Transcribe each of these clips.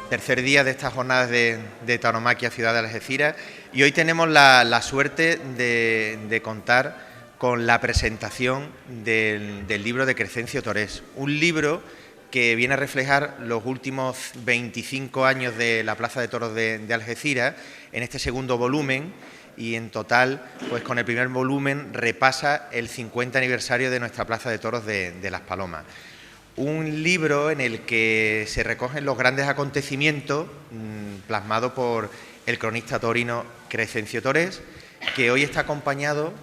Tercer día de estas jornadas de tauromaquia Ciudad de Algeciras, y hoy tenemos la suerte de contar con la presentación del libro de Crescencio Torés, un libro que viene a reflejar los últimos 25 años de la Plaza de Toros de Algeciras en este segundo volumen, y en total, pues con el primer volumen repasa el 50 aniversario de nuestra Plaza de Toros de Las Palomas. Un libro en el que se recogen los grandes acontecimientos plasmados por el cronista taurino Crescencio Torés, que hoy está acompañado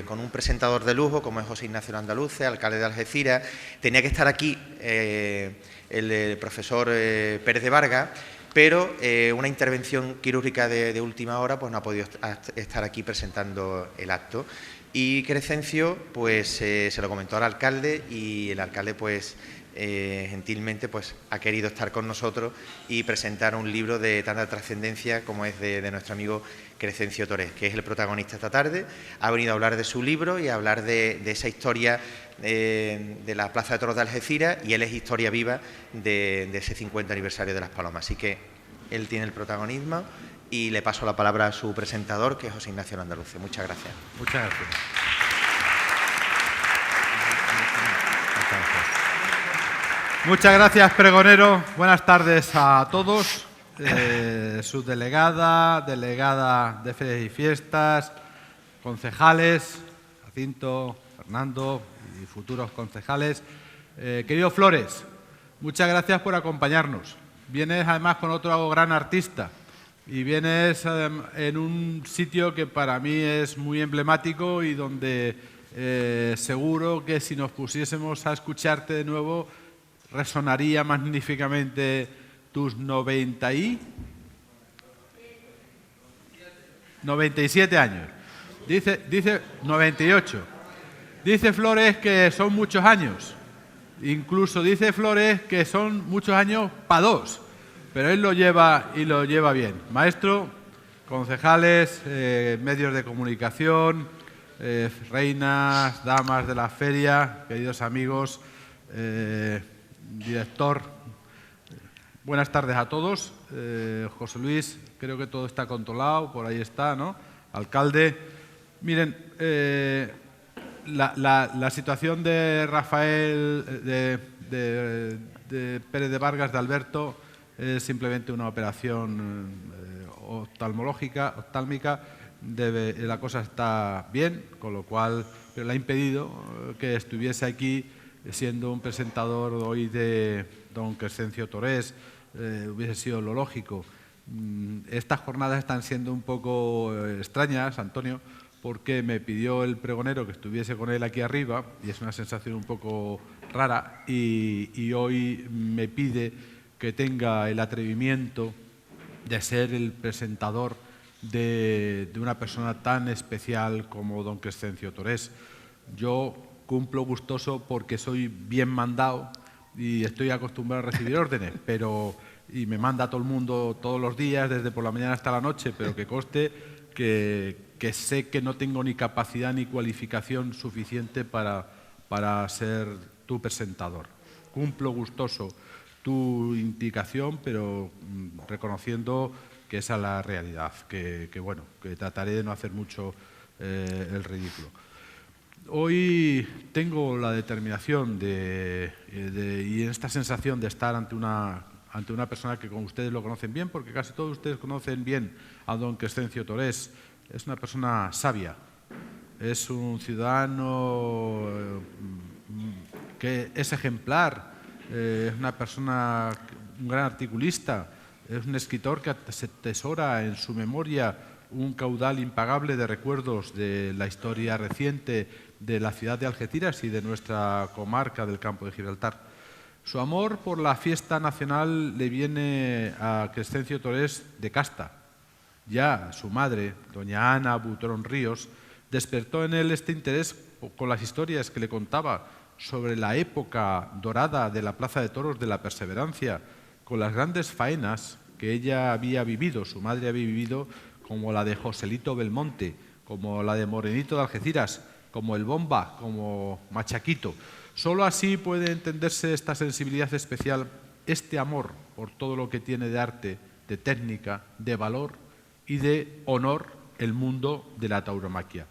con un presentador de lujo como es José Ignacio Andaluce, alcalde de Algeciras. Tenía que estar aquí el profesor Pérez de Vargas, pero una intervención quirúrgica de última hora pues no ha podido estar aquí presentando el acto. Y Crescencio pues se lo comentó al alcalde, y el alcalde pues gentilmente pues ha querido estar con nosotros y presentar un libro de tanta trascendencia como es de nuestro amigo Crescencio Torés, que es el protagonista esta tarde. Ha venido a hablar de su libro y a hablar de esa historia de la Plaza de Toros de Algeciras, y él es historia viva de ese 50 aniversario de Las Palomas. Así que él tiene el protagonismo y le paso la palabra a su presentador, que es José Ignacio Andaluce. Muchas gracias. Muchas gracias. Muchas gracias, pregonero. Buenas tardes a todos. Subdelegada, delegada de Ferias y Fiestas, concejales, Jacinto, Fernando y futuros concejales. Querido Flores, muchas gracias por acompañarnos. Vienes además con otro gran artista y vienes en un sitio que para mí es muy emblemático y donde seguro que si nos pusiésemos a escucharte de nuevo resonaría magníficamente tus 97 años. Dice 98. Dice Flores que son muchos años. Incluso dice Flores que son muchos años para dos. Pero él lo lleva y lo lleva bien. Maestro, concejales, medios de comunicación, reinas, damas de la feria, queridos amigos, director, buenas tardes a todos. José Luis, creo que todo está controlado, por ahí está, ¿no? Alcalde. Miren, la situación de Rafael, de Pérez de Vargas, de Alberto, es simplemente una operación oftálmica. La cosa está bien, con lo cual, pero le ha impedido que estuviese aquí siendo un presentador hoy de don Crescencio Torés. Hubiese sido lo lógico. Estas jornadas están siendo un poco extrañas, Antonio, porque me pidió el pregonero que estuviese con él aquí arriba, y es una sensación un poco rara, y hoy me pide que tenga el atrevimiento de ser el presentador de una persona tan especial como don Crescencio Torés. Yo cumplo gustoso porque soy bien mandado y estoy acostumbrado a recibir órdenes, y me manda todo el mundo todos los días, desde por la mañana hasta la noche, pero que conste que sé que no tengo ni capacidad ni cualificación suficiente para ser tu presentador. Cumplo gustoso tu indicación, pero reconociendo que esa es la realidad, que trataré de no hacer mucho el ridículo. Hoy tengo la determinación y esta sensación de estar ante una persona que, como ustedes lo conocen bien, porque casi todos ustedes conocen bien a don Crescencio Torés. Es una persona sabia, es un ciudadano que es ejemplar, es una persona, un gran articulista, es un escritor que se atesora en su memoria un caudal impagable de recuerdos de la historia reciente de la ciudad de Algeciras y de nuestra comarca del Campo de Gibraltar. Su amor por la fiesta nacional le viene a Crescencio Torés de casta. Ya su madre, doña Ana Butrón Ríos, despertó en él este interés con las historias que le contaba sobre la época dorada de la Plaza de Toros de la Perseverancia, con las grandes faenas que ella había vivido, su madre había vivido, como la de Joselito Belmonte, como la de Morenito de Algeciras, como el Bomba, como Machaquito. Solo así puede entenderse esta sensibilidad especial este amor por todo lo que tiene de arte, de técnica, de valor y de honor el mundo de la tauromaquia.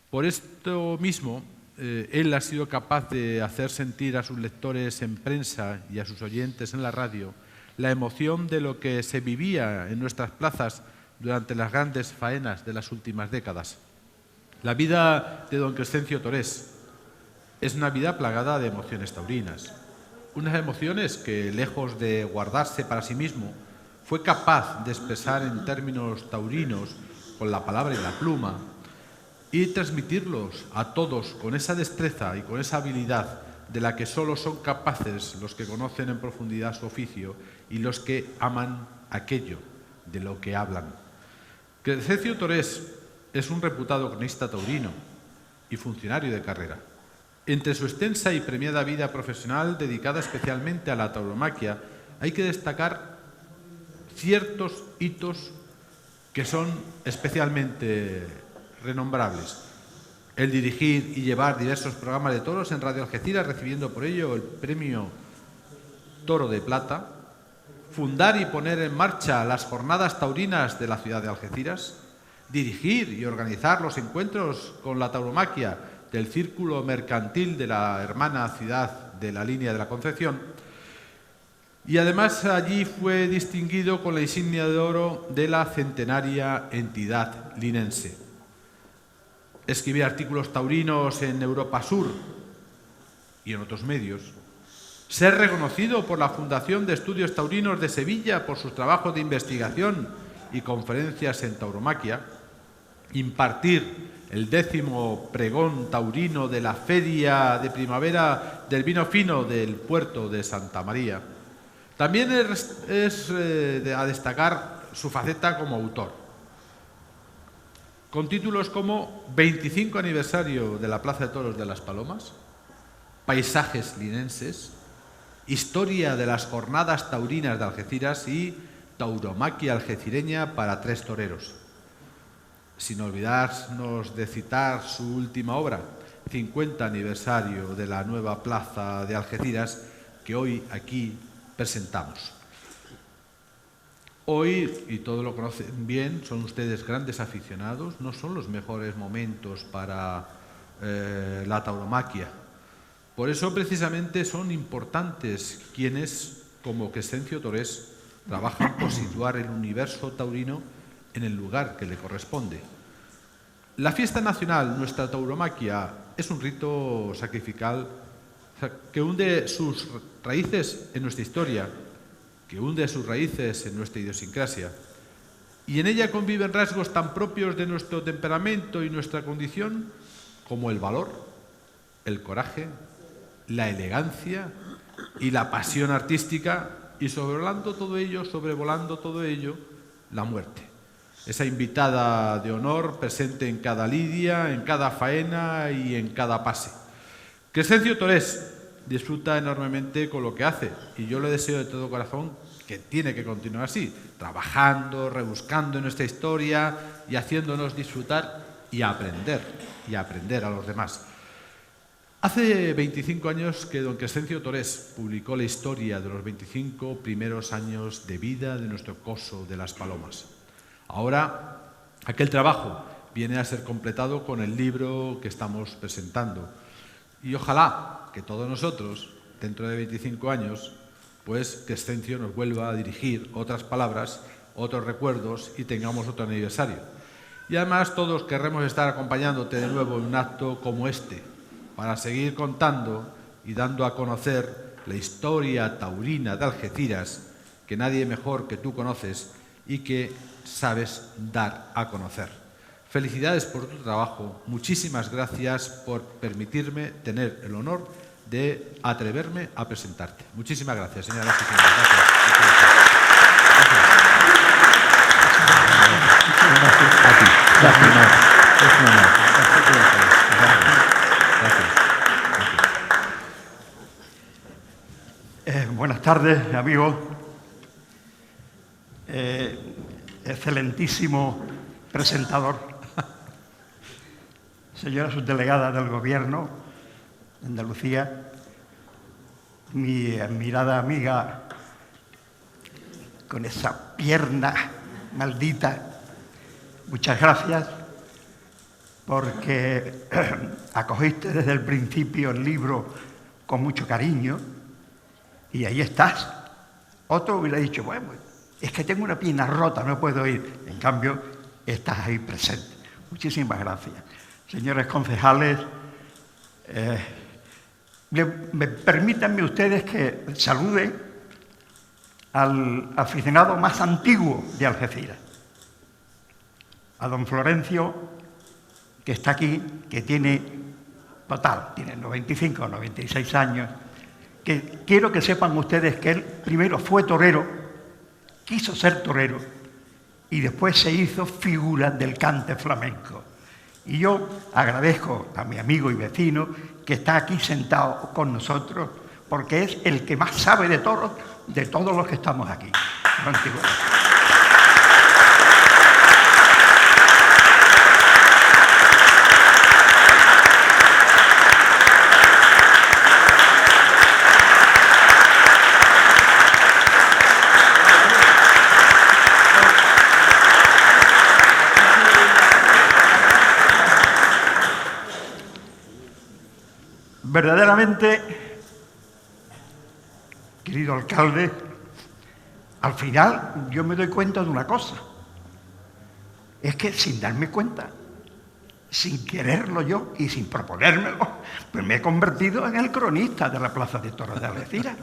Por esto mismo, él ha sido capaz de hacer sentir a sus lectores en prensa y a sus oyentes en la radio la emoción de lo que se vivía en nuestras plazas durante las grandes faenas de las últimas décadas. La vida de don Crescencio Torés es una vida plagada de emociones taurinas, unas emociones que, lejos de guardarse para sí mismo, fue capaz de expresar en términos taurinos con la palabra y la pluma y transmitirlos a todos con esa destreza y con esa habilidad de la que solo son capaces los que conocen en profundidad su oficio y los que aman aquello de lo que hablan. Crescencio Torés es un reputado cronista taurino y funcionario de carrera. Entre su extensa y premiada vida profesional dedicada especialmente a la tauromaquia, hay que destacar ciertos hitos que son especialmente renombrables. El dirigir y llevar diversos programas de toros en Radio Algeciras, recibiendo por ello el premio Toro de Plata, fundar y poner en marcha las jornadas taurinas de la ciudad de Algeciras, dirigir y organizar los encuentros con la tauromaquia del Círculo Mercantil de la hermana ciudad de la Línea de la Concepción, y además allí fue distinguido con la insignia de oro de la centenaria entidad linense. Escribir artículos taurinos en Europa Sur y en otros medios. Ser reconocido por la Fundación de Estudios Taurinos de Sevilla por sus trabajos de investigación y conferencias en tauromaquia. Impartir el 10º pregón taurino de la Feria de Primavera del Vino Fino del puerto de Santa María. También es a destacar su faceta como autor, con títulos como 25 aniversario de la Plaza de Toros de Las Palomas, Paisajes linenses, Historia de las jornadas taurinas de Algeciras y Tauromaquia algecireña para 3 toreros. Sin olvidarnos de citar su última obra, 50 aniversario de la nueva Plaza de Algeciras, que hoy aquí presentamos. Hoy, y todos lo conocen bien, son ustedes grandes aficionados, no son los mejores momentos para la tauromaquia. Por eso, precisamente, son importantes quienes, como Crescencio Torés, trabajan por situar el universo taurino en el lugar que le corresponde. La fiesta nacional, nuestra tauromaquia, es un rito sacrificial que hunde sus raíces en nuestra historia, que hunde sus raíces en nuestra idiosincrasia, y en ella conviven rasgos tan propios de nuestro temperamento y nuestra condición como el valor, el coraje, la elegancia y la pasión artística, y sobrevolando todo ello, la muerte. Esa invitada de honor presente en cada lidia, en cada faena y en cada pase. Crescencio Torés disfruta enormemente con lo que hace, y yo le deseo de todo corazón que tiene que continuar así, trabajando, rebuscando en nuestra historia y haciéndonos disfrutar y aprender a los demás. Hace 25 años que don Crescencio Torés publicó la historia de los 25 primeros años de vida de nuestro coso de Las Palomas. Ahora, aquel trabajo viene a ser completado con el libro que estamos presentando. Y ojalá que todos nosotros, dentro de 25 años, pues Crescencio nos vuelva a dirigir otras palabras, otros recuerdos y tengamos otro aniversario. Y además todos querremos estar acompañándote de nuevo en un acto como este, para seguir contando y dando a conocer la historia taurina de Algeciras, que nadie mejor que tú conoces y que sabes dar a conocer. Felicidades por tu trabajo, muchísimas gracias por permitirme tener el honor de atreverme a presentarte. Muchísimas gracias, señoras y señores. Buenas tardes, amigos. Excelentísimo presentador. Señora subdelegada del Gobierno de Andalucía, mi admirada amiga con esa pierna maldita. Muchas gracias, porque acogiste desde el principio el libro con mucho cariño y ahí estás. Otro hubiera dicho, bueno, es que tengo una pierna rota, no puedo ir. En cambio, estás ahí presente. Muchísimas gracias. Señores concejales, permítanme ustedes que saluden al aficionado más antiguo de Algeciras, a don Florencio, que está aquí, que tiene 95 o 96 años, que quiero que sepan ustedes que él primero fue torero, quiso ser torero, y después se hizo figura del cante flamenco. Y yo agradezco a mi amigo y vecino que está aquí sentado con nosotros, porque es el que más sabe de toros de todos los que estamos aquí. Verdaderamente, querido alcalde, al final yo me doy cuenta de una cosa. Es que sin darme cuenta, sin quererlo yo y sin proponérmelo, pues me he convertido en el cronista de la Plaza de Toros de Algeciras.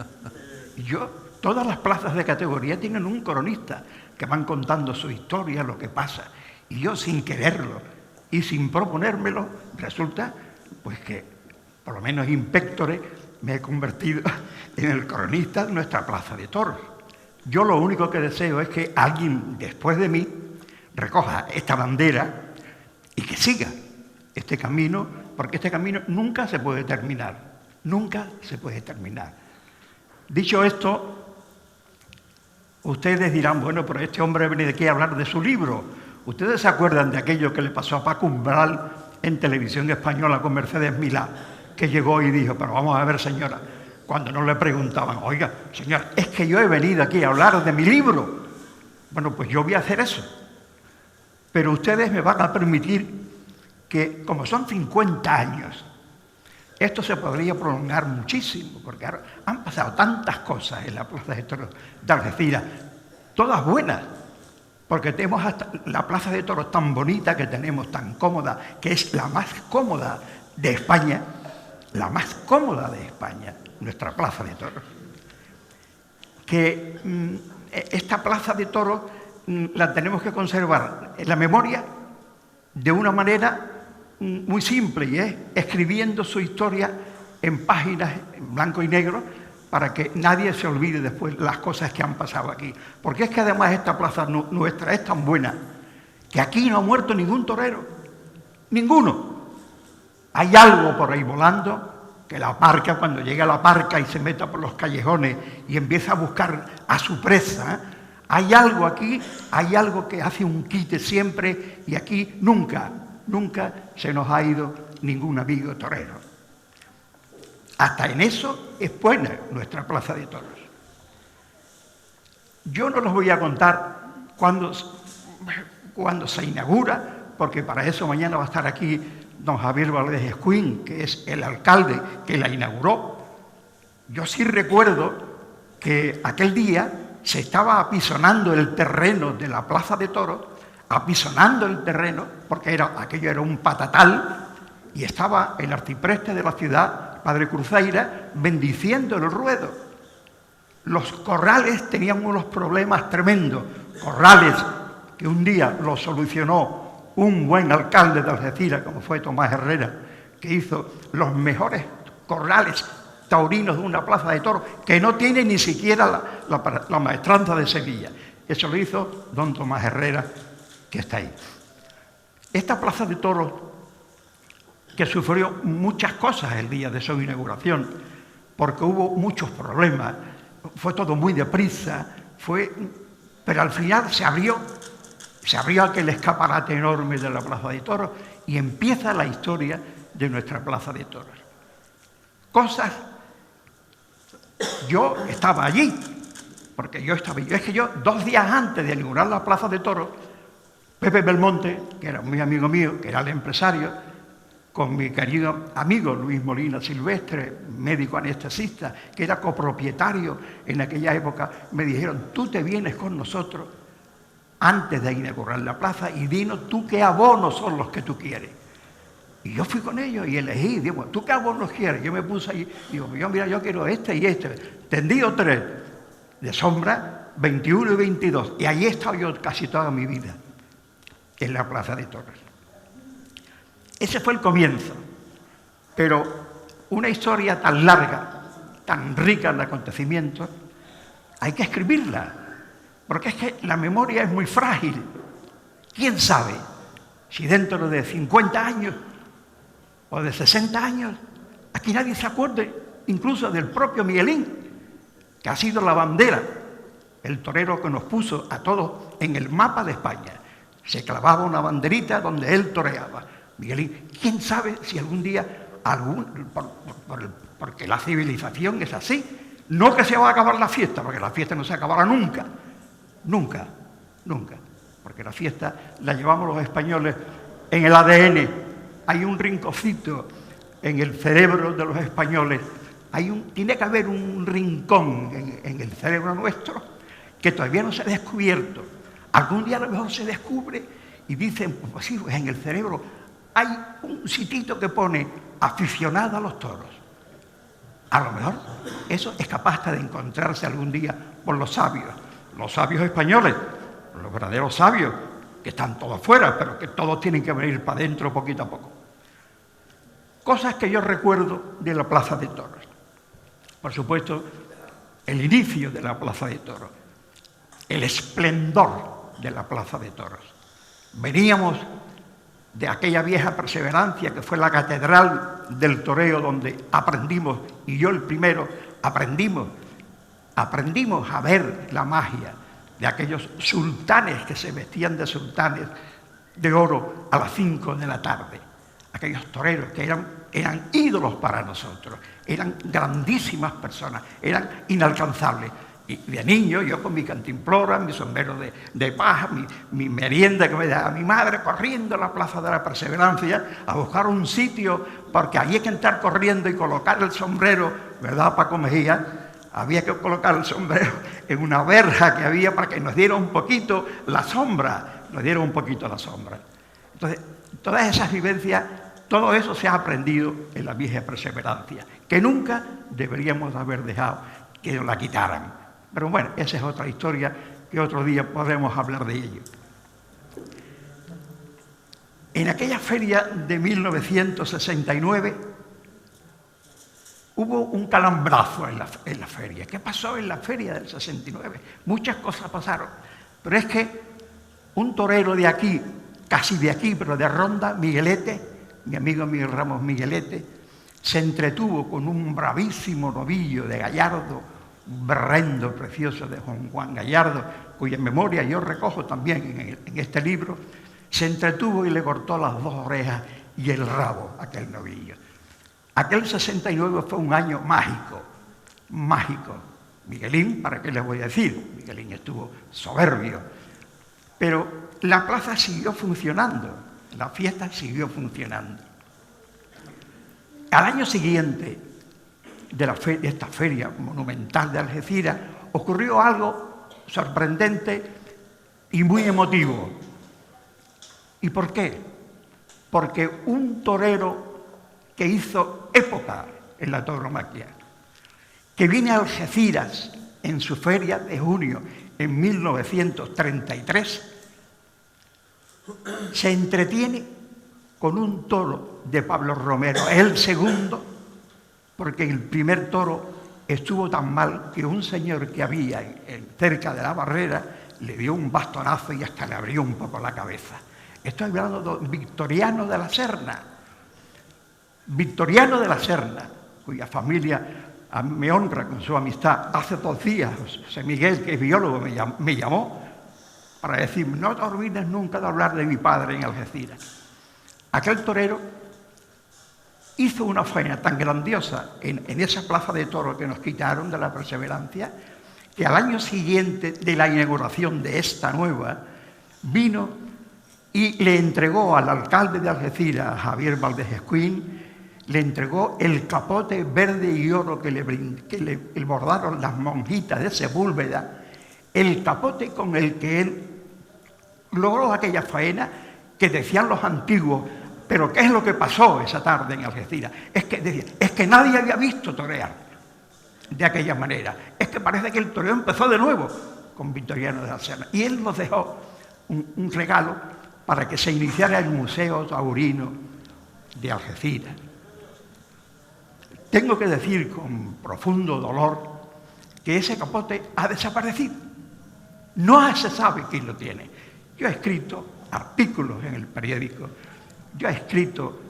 Todas las plazas de categoría tienen un cronista que van contando su historia, lo que pasa. Y yo sin quererlo y sin proponérmelo, resulta pues que por lo menos in pectore, me he convertido en el cronista de nuestra Plaza de Toros. Yo lo único que deseo es que alguien después de mí recoja esta bandera y que siga este camino, porque este camino nunca se puede terminar, nunca se puede terminar. Dicho esto, ustedes dirán, bueno, pero este hombre viene de aquí a hablar de su libro. ¿Ustedes se acuerdan de aquello que le pasó a Paco Umbral en Televisión Española con Mercedes Milá? Que llegó y dijo, pero vamos a ver, señora, cuando no le preguntaban, oiga, señora, es que yo he venido aquí a hablar de mi libro. Bueno, pues yo voy a hacer eso. Pero ustedes me van a permitir que, como son 50 años, esto se podría prolongar muchísimo, porque ahora han pasado tantas cosas en la Plaza de Toros de Algeciras, todas buenas, porque tenemos hasta la Plaza de Toros tan bonita que tenemos, tan cómoda, que es la más cómoda de España, la más cómoda de España, nuestra Plaza de Toros. Que esta Plaza de Toros la tenemos que conservar en la memoria de una manera muy simple, y es escribiendo su historia en páginas en blanco y negro para que nadie se olvide después las cosas que han pasado aquí. Porque es que además esta plaza nuestra es tan buena que aquí no ha muerto ningún torero, ninguno. Hay algo por ahí volando que la parca, cuando llega a la parca y se meta por los callejones y empieza a buscar a su presa, hay algo aquí, hay algo que hace un quite siempre, y aquí nunca se nos ha ido ningún amigo torero. Hasta en eso es buena nuestra Plaza de Toros. Yo no los voy a contar cuando se inaugura, porque para eso mañana va a estar aquí don Javier Valdés Escuín, que es el alcalde que la inauguró. Yo sí recuerdo que aquel día se estaba apisonando el terreno de la Plaza de Toros, apisonando el terreno, porque aquello era un patatal, y estaba el arcipreste de la ciudad, padre Cruzeira, bendiciendo el ruedo. Los corrales tenían unos problemas tremendos, corrales que un día los solucionó un buen alcalde de Algeciras, como fue Tomás Herrera, que hizo los mejores corrales taurinos de una plaza de toros, que no tiene ni siquiera la maestranza de Sevilla. Eso lo hizo don Tomás Herrera, que está ahí. Esta plaza de toros, que sufrió muchas cosas el día de su inauguración, porque hubo muchos problemas, fue todo muy deprisa, pero al final se abrió aquel escaparate enorme de la Plaza de Toros y empieza la historia de nuestra Plaza de Toros. Cosas, yo estaba allí, porque yo estaba... Es que yo, 2 días antes de inaugurar la Plaza de Toros, Pepe Belmonte, que era muy amigo mío, que era el empresario, con mi querido amigo Luis Molina Silvestre, médico anestesista, que era copropietario en aquella época, me dijeron, tú te vienes con nosotros antes de inaugurar la plaza y dinos tú qué abonos son los que tú quieres. Y yo fui con ellos y elegí, digo, ¿tú qué abonos quieres? Yo me puse ahí, digo, mira, yo quiero este y este. Tendido 3, de sombra, 21 y 22. Y ahí he estado yo casi toda mi vida, en la Plaza de Toros. Ese fue el comienzo, pero una historia tan larga, tan rica en acontecimientos, hay que escribirla, porque es que la memoria es muy frágil. ¿Quién sabe si dentro de 50 años o de 60 años, aquí nadie se acuerde incluso del propio Miguelín, que ha sido la bandera, el torero que nos puso a todos en el mapa de España? Se clavaba una banderita donde él toreaba. Miguelín, ¿quién sabe si algún día, porque la civilización es así, no que se va a acabar la fiesta, porque la fiesta no se acabará nunca, nunca, nunca, porque la fiesta la llevamos los españoles en el ADN, hay un rinconcito en el cerebro de los españoles, tiene que haber un rincón en el cerebro nuestro que todavía no se ha descubierto. Algún día a lo mejor se descubre y dicen, pues sí, pues en el cerebro hay un sitito que pone aficionado a los toros. A lo mejor eso es capaz de encontrarse algún día por los sabios españoles, los verdaderos sabios, que están todos fuera, pero que todos tienen que venir para adentro poquito a poco. Cosas que yo recuerdo de la Plaza de Toros. Por supuesto, el inicio de la Plaza de Toros, el esplendor de la Plaza de Toros. Veníamos de aquella vieja Perseverancia que fue la catedral del toreo donde aprendimos, y yo el primero, aprendimos a ver la magia de aquellos sultanes que se vestían de sultanes de oro a las 5 de la tarde. Aquellos toreros que eran ídolos para nosotros, eran grandísimas personas, eran inalcanzables. Y de niño, yo con mi cantimplora, mi sombrero de paja, mi merienda que me daba mi madre, corriendo a la Plaza de la Perseverancia a buscar un sitio, porque había que entrar corriendo y colocar el sombrero, ¿verdad, Paco Mejía? Había que colocar el sombrero en una verja que había para que nos diera un poquito la sombra, Entonces, todas esas vivencias, todo eso se ha aprendido en la vieja Perseverancia, que nunca deberíamos haber dejado que nos la quitaran. Pero bueno, esa es otra historia que otro día podremos hablar de ello. En aquella feria de 1969 hubo un calambrazo en la feria. ¿Qué pasó en la feria del 69? Muchas cosas pasaron. Pero es que un torero de aquí, casi de aquí, pero de Ronda, Miguelete, mi amigo Miguel Ramos Miguelete, se entretuvo con un bravísimo novillo de Gallardo, un berrendo precioso de Juan Gallardo, cuya memoria yo recojo también en este libro. Se entretuvo y le cortó las 2 orejas y el rabo a aquel novillo. Aquel 69 fue un año mágico, mágico. Miguelín, ¿para qué les voy a decir? Miguelín estuvo soberbio. Pero la plaza siguió funcionando, la fiesta siguió funcionando. Al año siguiente de esta feria monumental de Algeciras, ocurrió algo sorprendente y muy emotivo. ¿Y por qué? Porque un torero que hizo época en la tauromaquia, que viene a Algeciras en su feria de junio en 1933, se entretiene con un toro de Pablo Romero, el segundo, porque el primer toro estuvo tan mal que un señor que había cerca de la barrera le dio un bastonazo y hasta le abrió un poco la cabeza. Estoy hablando de Victoriano de la Serna. Victoriano de la Serna, cuya familia me honra con su amistad. Hace 2 días, José Miguel, que es biólogo, me llamó para decirme, no te olvides nunca de hablar de mi padre en Algeciras. Aquel torero hizo una faena tan grandiosa en esa plaza de toros que nos quitaron de la Perseverancia, que al año siguiente de la inauguración de esta nueva, vino y le entregó al alcalde de Algeciras, Javier Valdés Escuín, le entregó el capote verde y oro que le bordaron las monjitas de Sepúlveda, el capote con el que él logró aquella faena que decían los antiguos. Pero ¿qué es lo que pasó esa tarde en Algeciras? Es que nadie había visto torear de aquella manera. Es que parece que el toreo empezó de nuevo con Victoriano de la Serna. Y él nos dejó un regalo para que se iniciara el Museo Taurino de Algeciras. Tengo que decir con profundo dolor que ese capote ha desaparecido. No se sabe quién lo tiene. Yo he escrito artículos en el periódico, yo he escrito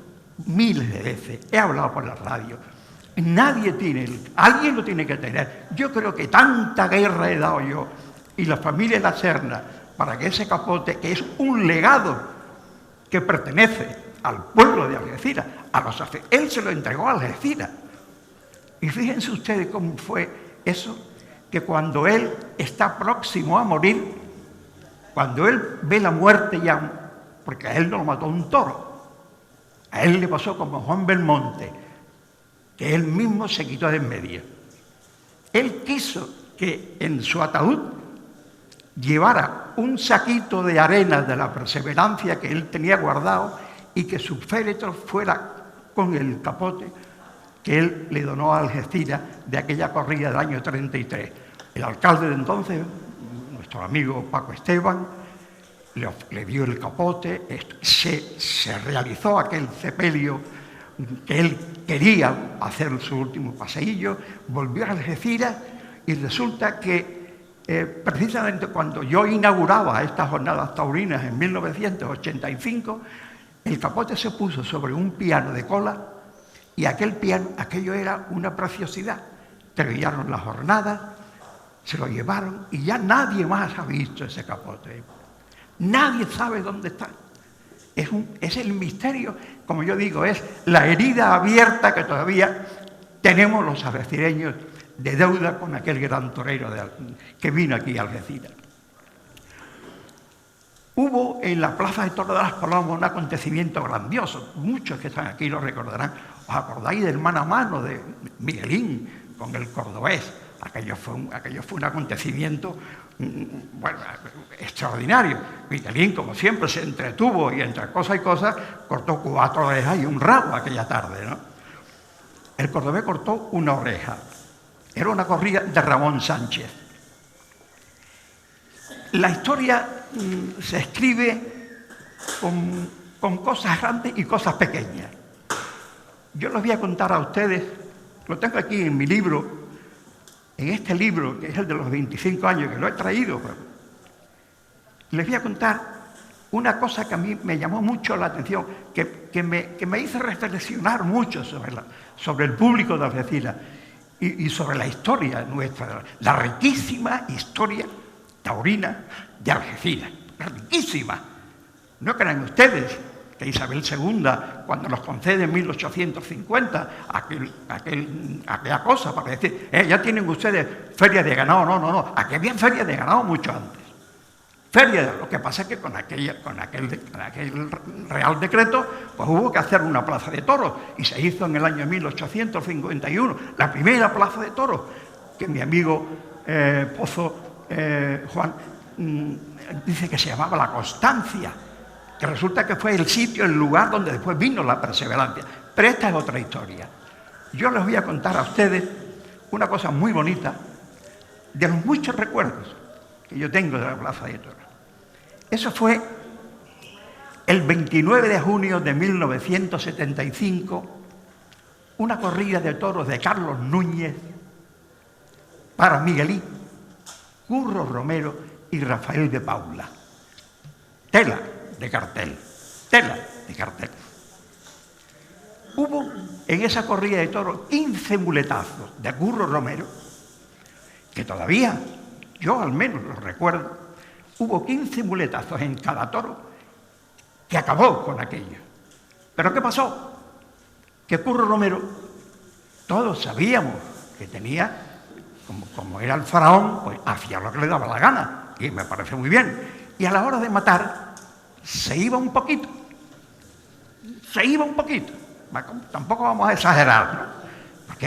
miles de veces, he hablado por la radio. Nadie tiene, alguien lo tiene que tener. Yo creo que tanta guerra he dado yo y la familia de la Serna para que ese capote, que es un legado que pertenece al pueblo de Algeciras, él se lo entregó a Algeciras. Y fíjense ustedes cómo fue eso, que cuando él está próximo a morir, cuando él ve la muerte ya, porque a él no lo mató un toro, a él le pasó como Juan Belmonte, que él mismo se quitó de en medio. Él quiso que en su ataúd llevara un saquito de arena de la Perseverancia que él tenía guardado y que su féretro fuera con el capote que él le donó a Algeciras de aquella corrida del año 33. El alcalde de entonces, nuestro amigo Paco Esteban, le dio el capote, se realizó aquel sepelio que él quería hacer su último paseillo, volvió a Algeciras y resulta que precisamente cuando yo inauguraba estas jornadas taurinas en 1985, el capote se puso sobre un piano de cola y aquello era una preciosidad. Terminaron las jornadas, se lo llevaron y ya nadie más ha visto ese capote. Nadie sabe dónde está. Es el misterio, como yo digo, es la herida abierta que todavía tenemos los algecireños de deuda con aquel gran torero que vino aquí a Algeciras. Hubo en la Plaza de Toros de las Palomas un acontecimiento grandioso. Muchos que están aquí lo recordarán. ¿Os acordáis del mano a mano de Miguelín con el cordobés? Aquello fue un acontecimiento extraordinario. Miguelín, como siempre, se entretuvo y entre cosas y cosas cortó 4 orejas y un rabo aquella tarde, ¿no? El cordobés cortó una oreja. Era una corrida de Ramón Sánchez. La historia se escribe con cosas grandes y cosas pequeñas. Yo les voy a contar a ustedes, lo tengo aquí en mi libro, en este libro, que es el de los 25 años, que lo he traído, les voy a contar una cosa que a mí me llamó mucho la atención, que me hizo reflexionar mucho sobre el público de Algeciras y sobre la historia nuestra, la riquísima historia taurina de Algeciras, riquísima. No crean ustedes que Isabel II, cuando nos concede en 1850 aquella cosa para decir, ya tienen ustedes feria de ganado. No, aquí había feria de ganado mucho antes. Lo que pasa es que con aquel Real Decreto pues hubo que hacer una plaza de toros y se hizo en el año 1851 la primera plaza de toros que mi amigo Pozo Juan dice que se llamaba La Constancia, que resulta que fue el sitio, el lugar donde después vino la Perseverancia. Pero esta es otra historia. Yo les voy a contar a ustedes una cosa muy bonita de los muchos recuerdos que yo tengo de la Plaza de Toros. Eso fue el 29 de junio de 1975, una corrida de toros de Carlos Núñez para Miguelín, Curro Romero y Rafael de Paula. Tela de cartel. Hubo en esa corrida de toros 15 muletazos de Curro Romero, que todavía, yo al menos lo recuerdo, hubo 15 muletazos en cada toro que acabó con aquello. ¿Pero qué pasó? Que Curro Romero, todos sabíamos que tenía como era el faraón, pues hacía lo que le daba la gana, y me parece muy bien. Y a la hora de matar, se iba un poquito. Tampoco vamos a exagerar, ¿no? Porque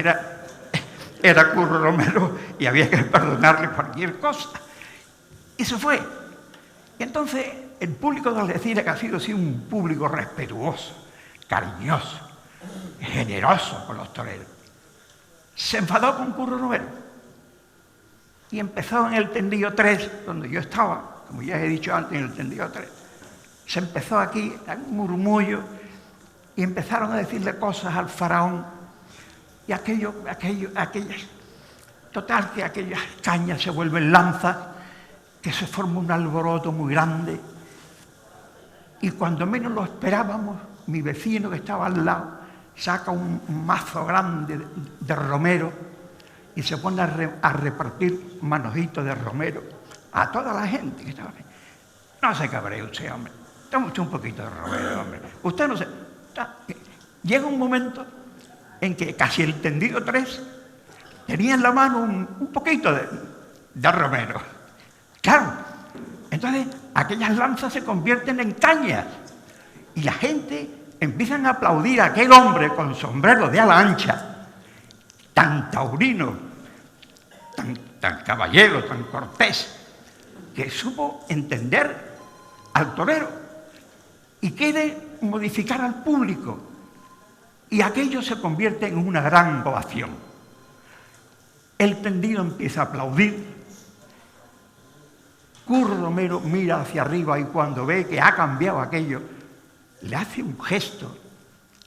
era Curro Romero y había que perdonarle cualquier cosa. Y se fue. Y entonces el público de Algeciras, que ha sido así un público respetuoso, cariñoso, generoso con los toreros, se enfadó con Curro Romero. Y empezó en el tendido 3, donde yo estaba, como ya he dicho antes, en el tendido 3. Se empezó aquí un murmullo y empezaron a decirle cosas al faraón. Y total, que aquellas cañas se vuelven lanzas, que se forma un alboroto muy grande. Y cuando menos lo esperábamos, mi vecino que estaba al lado saca un mazo grande de romero y se pone a repartir manojitos de romero a toda la gente que estaba ahí. No se cabree usted, hombre. Tome usted un poquito de romero, hombre. Usted no se... Llega un momento en que casi el tendido 3 tenía en la mano un poquito de romero. Claro, entonces aquellas lanzas se convierten en cañas y la gente empieza a aplaudir a aquel hombre con sombrero de ala ancha, tan taurino, tan caballero, tan cortés, que supo entender al torero y quiere modificar al público. Y aquello se convierte en una gran ovación. El tendido empieza a aplaudir. Curro Romero mira hacia arriba y cuando ve que ha cambiado aquello, le hace un gesto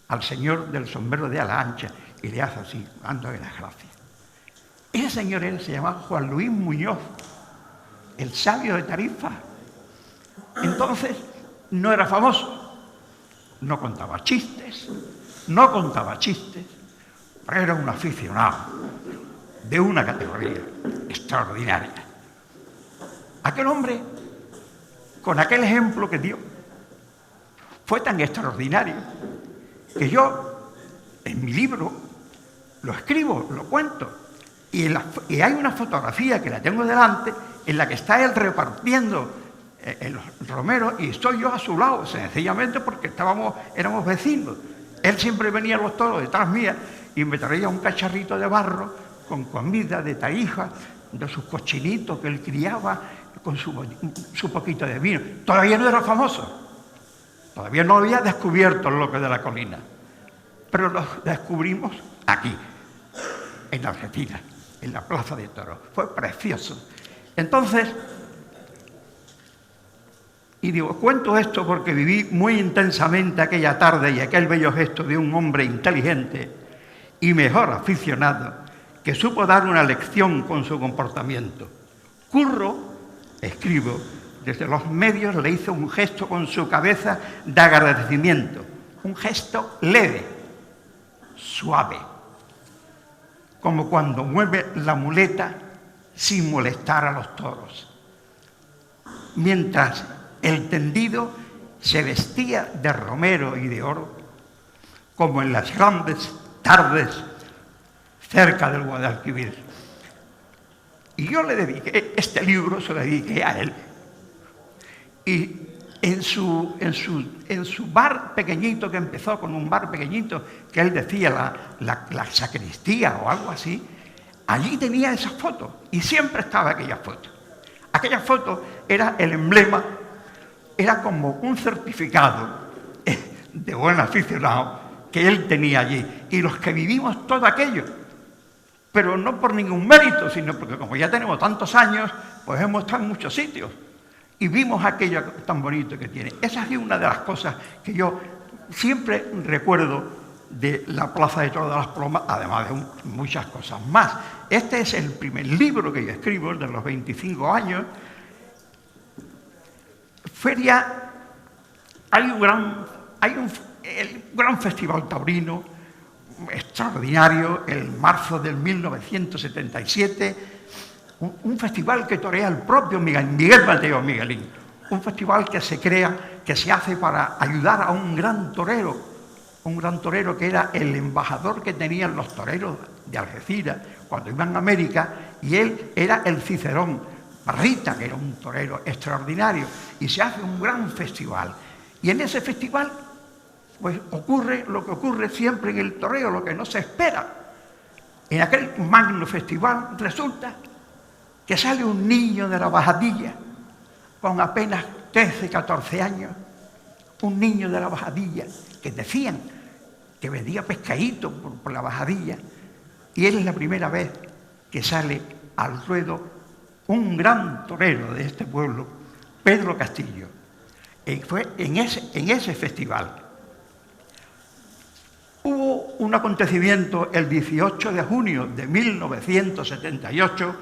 al señor del sombrero de ala ancha y le hace así, dándole las gracias. Ese señor se llamaba Juan Luis Muñoz, el sabio de Tarifa. Entonces no era famoso, no contaba chistes, pero era un aficionado de una categoría extraordinaria. Aquel hombre, con aquel ejemplo que dio, fue tan extraordinario que yo, en mi libro, lo escribo, lo cuento, y hay una fotografía que la tengo delante, en la que está él repartiendo los romeros y estoy yo a su lado, sencillamente porque éramos vecinos. Él siempre venía a los toros detrás mía y me traía un cacharrito de barro con comida de Tarija, de sus cochinitos que él criaba, con su poquito de vino. Todavía no era famoso, todavía no había descubierto el Lope de la Colina, pero lo descubrimos aquí, en Algeciras, en la Plaza de Toros. Fue precioso. Entonces, y digo, cuento esto porque viví muy intensamente aquella tarde y aquel bello gesto de un hombre inteligente y mejor aficionado que supo dar una lección con su comportamiento. Curro, escribo, desde los medios le hizo un gesto con su cabeza de agradecimiento, un gesto leve, suave, como cuando mueve la muleta sin molestar a los toros. Mientras el tendido se vestía de romero y de oro, como en las grandes tardes cerca del Guadalquivir. Y yo le dediqué, este libro se lo dediqué a él. Y en su bar pequeñito, que empezó con un bar pequeñito, que él decía la sacristía o algo así, allí tenía esa foto y siempre estaba aquella foto. Aquella foto era el emblema, era como un certificado de buen aficionado que él tenía allí. Y los que vivimos todo aquello, pero no por ningún mérito, sino porque como ya tenemos tantos años, pues hemos estado en muchos sitios y vimos aquello tan bonito que tiene. Esa es una de las cosas que yo siempre recuerdo de la Plaza de Toros de las Palomas, además de muchas cosas más. Este es el primer libro que yo escribo, de los 25 años. Feria, hay el gran festival taurino, extraordinario, el marzo del 1977, un festival que torea el propio Miguel Mateo Miguelín, un festival que se crea, que se hace para ayudar a un gran torero que era el embajador que tenían los toreros de Algeciras cuando iban a América y él era el Cicerón Parrita, que era un torero extraordinario, y se hace un gran festival. Y en ese festival, pues ocurre lo que ocurre siempre en el toreo, lo que no se espera. En aquel magno festival resulta que sale un niño de la Bajadilla, con apenas 13, 14 años, un niño de la Bajadilla, que decían que vendía pescadito por la Bajadilla, y él es la primera vez que sale al ruedo un gran torero de este pueblo, Pedro Castillo. Y fue en ese festival. Hubo un acontecimiento el 18 de junio de 1978,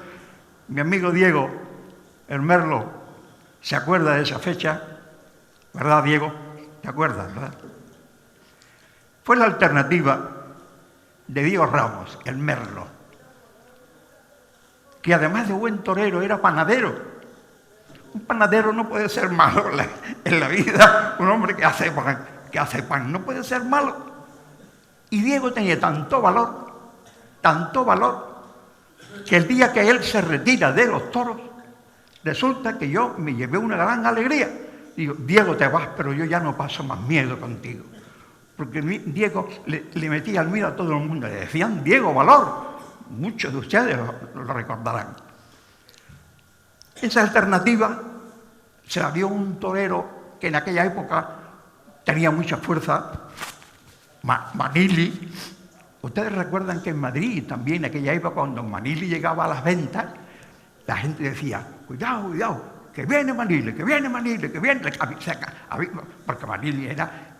mi amigo Diego, el Merlo, se acuerda de esa fecha, ¿verdad, Diego? ¿Te acuerdas, verdad? Fue la alternativa de Diego Ramos, el Merlo, que además de buen torero era panadero. Un panadero no puede ser malo en la vida, un hombre que hace pan no puede ser malo. Y Diego tenía tanto valor, que el día que él se retira de los toros, resulta que yo me llevé una gran alegría. Digo, Diego, te vas, pero yo ya no paso más miedo contigo. Porque Diego le metía al miedo a todo el mundo, le decían, Diego, valor. Muchos de ustedes lo recordarán. Esa alternativa se la dio un torero que en aquella época tenía mucha fuerza, Manili. Ustedes recuerdan que en Madrid también, en aquella época, cuando Manili llegaba a las ventas, la gente decía, cuidado, cuidado, que viene Manili, que viene Manili, que viene... Porque Manili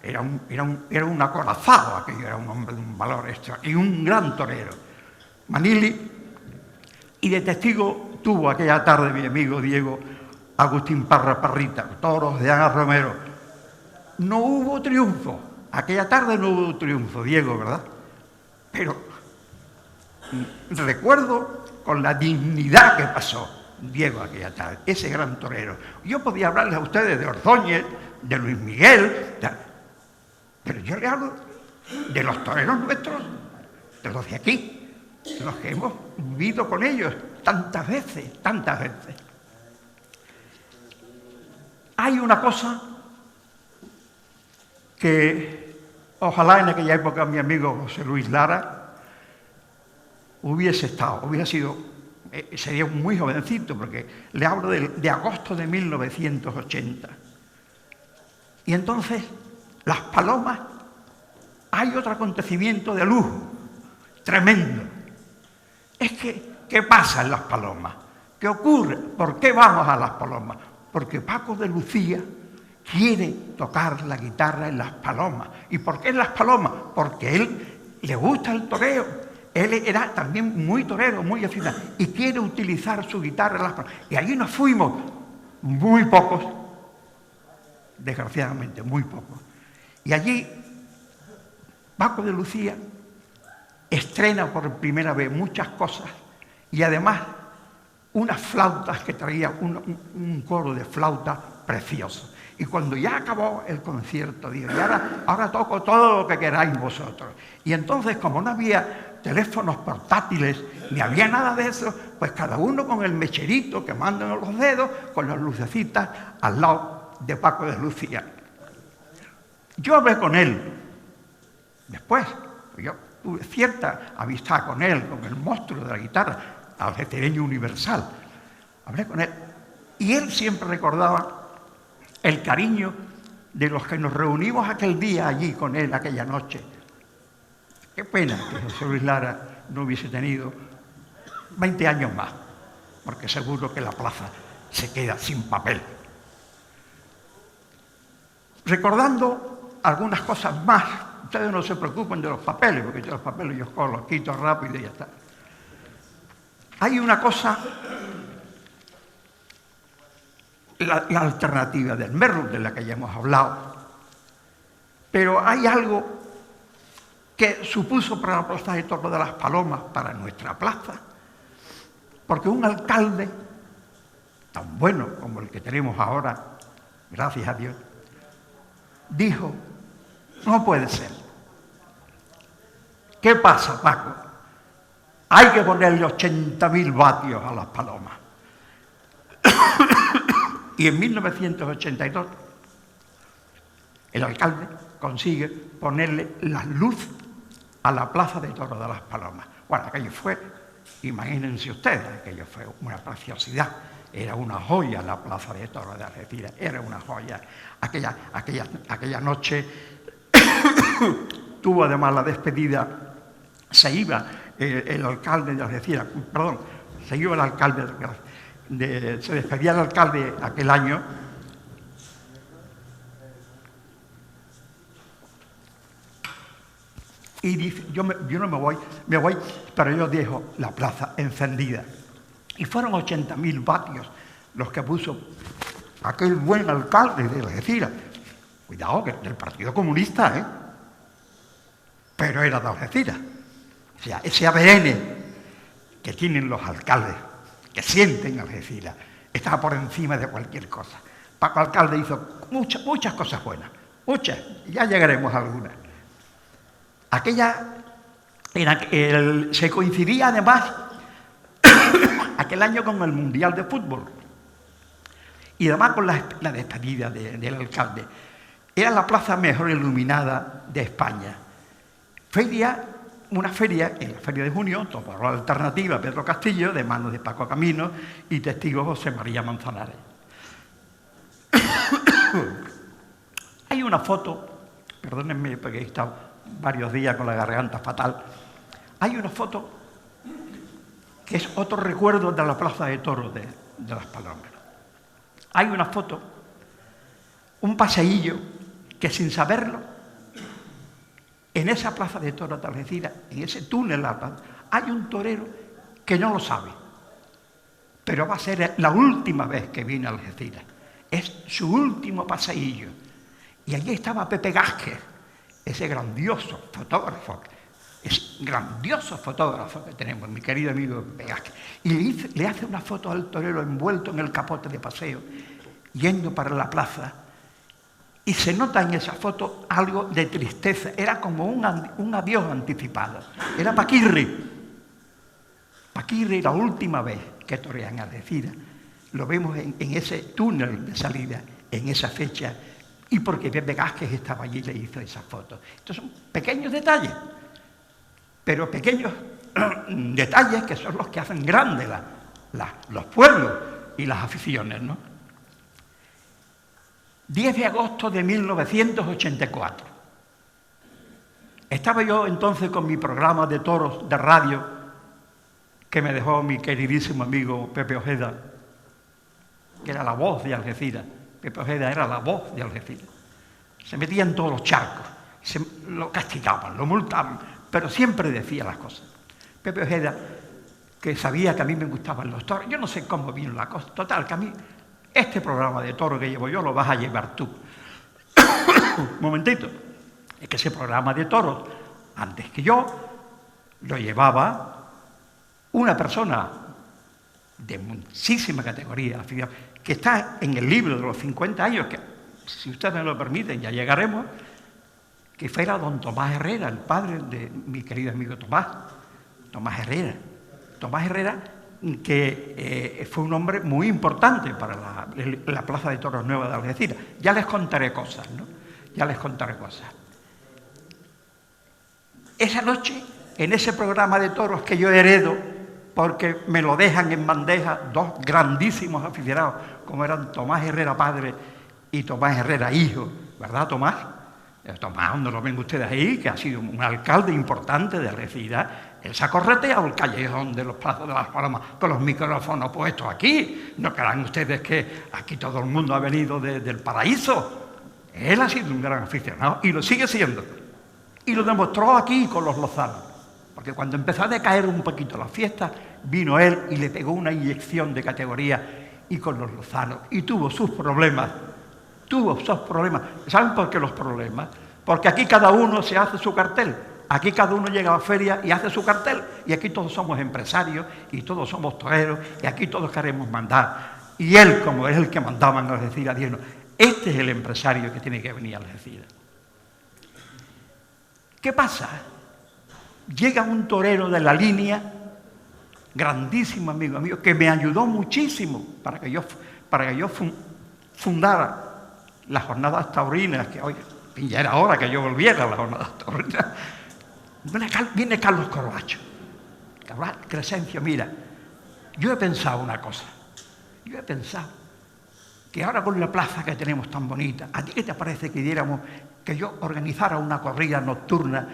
era un acorazado, aquello era un hombre de un valor extra, y un gran torero. Manili, y de testigo tuvo aquella tarde mi amigo Diego Agustín Parrita, toros de Ana Romero. No hubo triunfo, aquella tarde no hubo triunfo, Diego, ¿verdad? Pero recuerdo con la dignidad que pasó Diego aquella tarde, ese gran torero. Yo podía hablarles a ustedes de Ordóñez, de Luis Miguel, pero yo le hablo de los toreros nuestros, de los de aquí, de los que hemos vivido con ellos tantas veces. Hay una cosa que ojalá en aquella época mi amigo José Luis Lara hubiese sido, sería muy jovencito, porque le hablo de agosto de 1980. Y entonces, Las Palomas, hay otro acontecimiento de lujo, tremendo. Es que, ¿qué pasa en Las Palomas? ¿Qué ocurre? ¿Por qué vamos a Las Palomas? Porque Paco de Lucía quiere tocar la guitarra en Las Palomas. ¿Y por qué en Las Palomas? Porque él le gusta el toreo. Él era también muy torero, muy aficionado, y quiere utilizar su guitarra en Las Palomas. Y allí nos fuimos, muy pocos, desgraciadamente, muy pocos. Y allí Paco de Lucía estrena por primera vez muchas cosas, y además unas flautas que traía, un coro de flauta precioso. Y cuando ya acabó el concierto, digo, y ahora toco todo lo que queráis vosotros. Y entonces, como no había teléfonos portátiles, ni había nada de eso, pues cada uno con el mecherito que mandan en los dedos, con las lucecitas al lado de Paco de Lucía. Yo hablé con él después, yo tuve cierta amistad con él, con el monstruo de la guitarra, algecireño universal. Hablé con él y él siempre recordaba el cariño de los que nos reunimos aquel día allí con él, aquella noche. Qué pena que José Luis Lara no hubiese tenido 20 años más, porque seguro que la plaza se queda sin papel. Recordando algunas cosas más, ustedes no se preocupen de los papeles, porque yo los papeles yo los quito rápido y ya está. Hay una cosa, la alternativa del Merlo, de la que ya hemos hablado, pero hay algo que supuso para la Plaza de Toros de las Palomas, para nuestra plaza, porque un alcalde tan bueno como el que tenemos ahora, gracias a Dios, dijo, no puede ser. ¿Qué pasa, Paco? hay que ponerle 80.000 vatios a las palomas. Y en 1982 el alcalde consigue ponerle la luz a la plaza de toros de las Palomas. Bueno, aquello fue, imagínense ustedes, aquello fue una preciosidad. Era una joya la plaza de toros de Algeciras, era una joya. Aquella noche tuvo además la despedida, se iba el alcalde de Algeciras, perdón, se iba el alcalde, se despedía el alcalde aquel año. Y dice, yo no me voy, pero yo dejo la plaza encendida. Y fueron 80.000 vatios los que puso aquel buen alcalde de Algeciras. Cuidado, que del Partido Comunista, ¿eh? Pero era de Algeciras. O sea, ese ADN que tienen los alcaldes, que sienten Algeciras, estaba por encima de cualquier cosa. Paco Alcalde hizo muchas cosas buenas, muchas, ya llegaremos a algunas. Se coincidía además aquel año con el Mundial de Fútbol y además con la despedida del alcalde. Era la plaza mejor iluminada de España. Una feria, en la Feria de Junio, tomó la alternativa Pedro Castillo, de manos de Paco Camino y testigo José María Manzanares. Hay una foto, perdónenme porque he estado varios días con la garganta fatal. Hay una foto que es otro recuerdo de la plaza de toros de las Palomas. Hay una foto, un paseillo que sin saberlo, en esa plaza de toros de Algeciras, en ese túnel, hay un torero que no lo sabe, pero va a ser la última vez que viene a Algeciras. Es su último paseillo. Y allí estaba Pepe Gázquez, ese grandioso fotógrafo que tenemos, mi querido amigo Pepe Gázquez. Y le hace una foto al torero envuelto en el capote de paseo, yendo para la plaza. Y se nota en esa foto algo de tristeza. Era como un adiós anticipado. Era Paquirri. Paquirri, la última vez que torea en Algeciras. Lo vemos en ese túnel de salida, en esa fecha. Y porque Pepe Gázquez estaba allí y le hizo esa foto. Estos son pequeños detalles, pero pequeños detalles que son los que hacen grandes los pueblos y las aficiones, ¿no? 10 de agosto de 1984. Estaba yo entonces con mi programa de toros de radio que me dejó mi queridísimo amigo Pepe Ojeda, que era la voz de Algeciras. Pepe Ojeda era la voz de Algeciras. Se metía en todos los charcos, lo castigaban, lo multaban, pero siempre decía las cosas. Pepe Ojeda, que sabía que a mí me gustaban los toros, yo no sé cómo vino la cosa, total, que a mí este programa de toro que llevo yo lo vas a llevar tú. Un momentito. Es que ese programa de toros, antes que yo, lo llevaba una persona de muchísima categoría, que está en el libro de los 50 años, que si ustedes me lo permiten, ya llegaremos, que fuera don Tomás Herrera, el padre de mi querido amigo Tomás Herrera. Tomás Herrera, que fue un hombre muy importante para la Plaza de Toros Nueva de Algeciras. Ya les contaré cosas, ¿no? Ya les contaré cosas. Esa noche, en ese programa de toros que yo heredo, porque me lo dejan en bandeja dos grandísimos aficionados, como eran Tomás Herrera padre y Tomás Herrera hijo, ¿verdad, Tomás? Tomás, ¿dónde lo ven ustedes ahí? Que ha sido un alcalde importante de Algeciras. Él se ha correteado el callejón de los Plazos de las Palomas con los micrófonos puestos aquí. No crean ustedes que aquí todo el mundo ha venido del paraíso. Él ha sido un gran aficionado y lo sigue siendo. Y lo demostró aquí con los lozanos. Porque cuando empezó a decaer un poquito la fiesta, vino él y le pegó una inyección de categoría y con los lozanos. Y tuvo sus problemas. ¿Saben por qué los problemas? Porque aquí cada uno se hace su cartel. Aquí cada uno llega a la feria y hace su cartel. Y aquí todos somos empresarios y todos somos toreros y aquí todos queremos mandar. Y él, como es el que mandaba en Algeciras, dijo, este es el empresario que tiene que venir a Algeciras. ¿Qué pasa? Llega un torero de la línea grandísimo amigo mío, que me ayudó muchísimo para que yo fundara las jornadas taurinas, que hoy ya era hora que yo volviera a las jornadas taurinas. Viene Carlos Corbacho. Crescencio, mira, yo he pensado una cosa. Yo he pensado que ahora con la plaza que tenemos tan bonita, ¿a ti qué te parece que yo organizara una corrida nocturna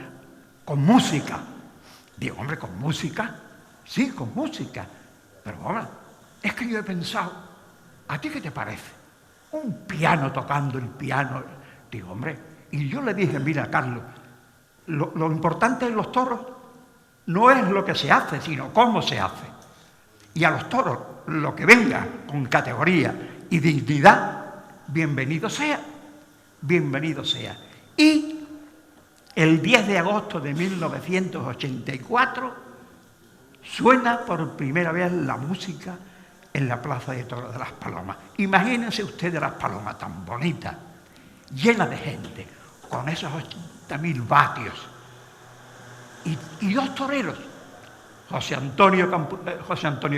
con música? Digo, hombre, ¿con música? Sí, con música. Pero ahora, es que yo he pensado, ¿a ti qué te parece? Un piano tocando el piano. Digo, hombre, y yo le dije, mira, Carlos, lo importante en los toros no es lo que se hace, sino cómo se hace. Y a los toros, lo que venga con categoría y dignidad, bienvenido sea, bienvenido sea. Y el 10 de agosto de 1984 suena por primera vez la música en la Plaza de Toros de Las Palomas. Imagínense ustedes Las Palomas tan bonitas, llenas de gente, con esos 80.000 vatios. Y dos toreros, José Antonio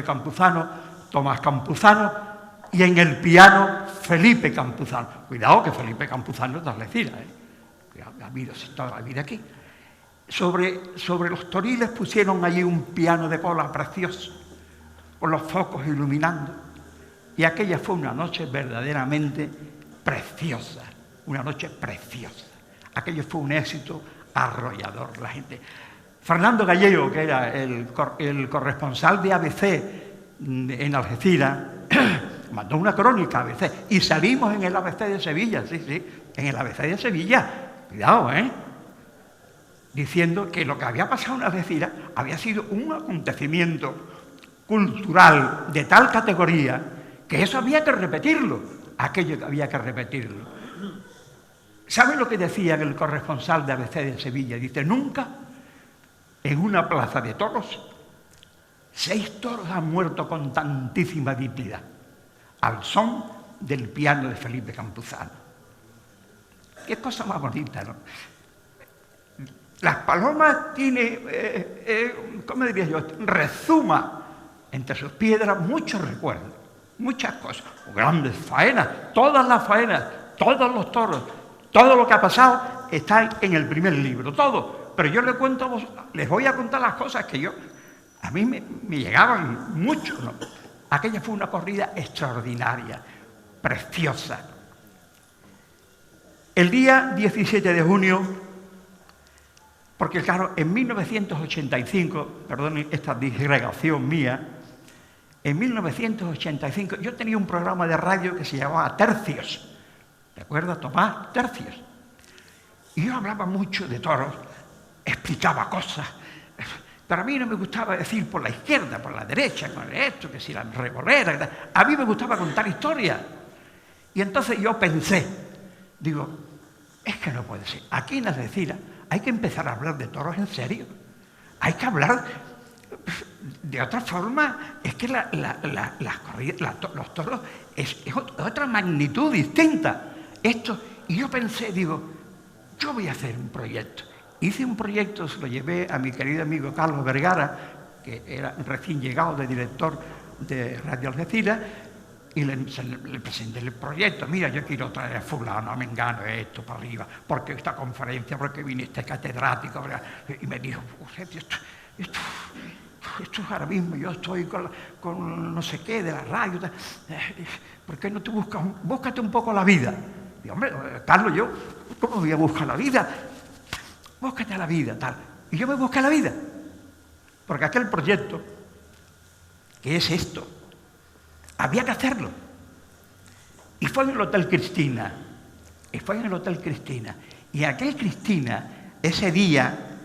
Campuzano, Tomás Campuzano, y en el piano Felipe Campuzano. Cuidado que Felipe Campuzano es de Algeciras, que ha habido toda la vida aquí. Sobre los toriles pusieron allí un piano de cola precioso, con los focos iluminando. Y aquella fue una noche verdaderamente preciosa, una noche preciosa. Aquello fue un éxito arrollador. La gente... Fernando Gallego, que era el corresponsal de ABC en Algeciras, mandó una crónica a ABC y salimos en el ABC de Sevilla, sí, en el ABC de Sevilla, cuidado, diciendo que lo que había pasado en Algeciras había sido un acontecimiento cultural de tal categoría que eso había que repetirlo, aquello que había que repetirlo. ¿Saben lo que decía el corresponsal de ABC de Sevilla? Dice, nunca en una plaza de toros 6 toros han muerto con tantísima dignidad, al son del piano de Felipe Campuzano. Qué cosa más bonita, ¿no? Las Palomas tiene, ¿cómo diría yo? Rezuma entre sus piedras muchos recuerdos, muchas cosas, grandes faenas, todas las faenas, todos los toros, todo lo que ha pasado está en el primer libro, todo. Pero yo les voy a contar las cosas que a mí me llegaban mucho, ¿no? Aquella fue una corrida extraordinaria, preciosa. El día 17 de junio, porque claro, en 1985, perdón esta disgregación mía, en 1985 yo tenía un programa de radio que se llamaba Tercios. ¿Te acuerdas, Tomás? Tercios. Y yo hablaba mucho de toros, explicaba cosas, pero a mí no me gustaba decir por la izquierda, por la derecha, con esto, que si la revolera, a mí me gustaba contar historias. Y entonces yo pensé, digo, es que no puede ser. Aquí en Algeciras hay que empezar a hablar de toros en serio. Hay que hablar de otra forma. Es que las corridas, los toros es otra magnitud distinta. Y yo pensé, digo, yo voy a hacer un proyecto. Hice un proyecto, se lo llevé a mi querido amigo Carlos Vergara, que era recién llegado de director de Radio Algeciras, y le presenté el proyecto. Mira, yo quiero traer a fulano, a mengano, esto para arriba, porque esta conferencia, porque vine este catedrático, ¿verdad? Y me dijo, esto es ahora mismo, yo estoy con no sé qué de la radio, ¿por qué no te búscate un poco la vida? Y hombre, Carlos, yo, ¿cómo voy a buscar la vida? Búscate la vida, tal. Y yo me busqué la vida, porque aquel proyecto, que es esto, había que hacerlo. Y fue en el Hotel Cristina. Y aquel Cristina, ese día,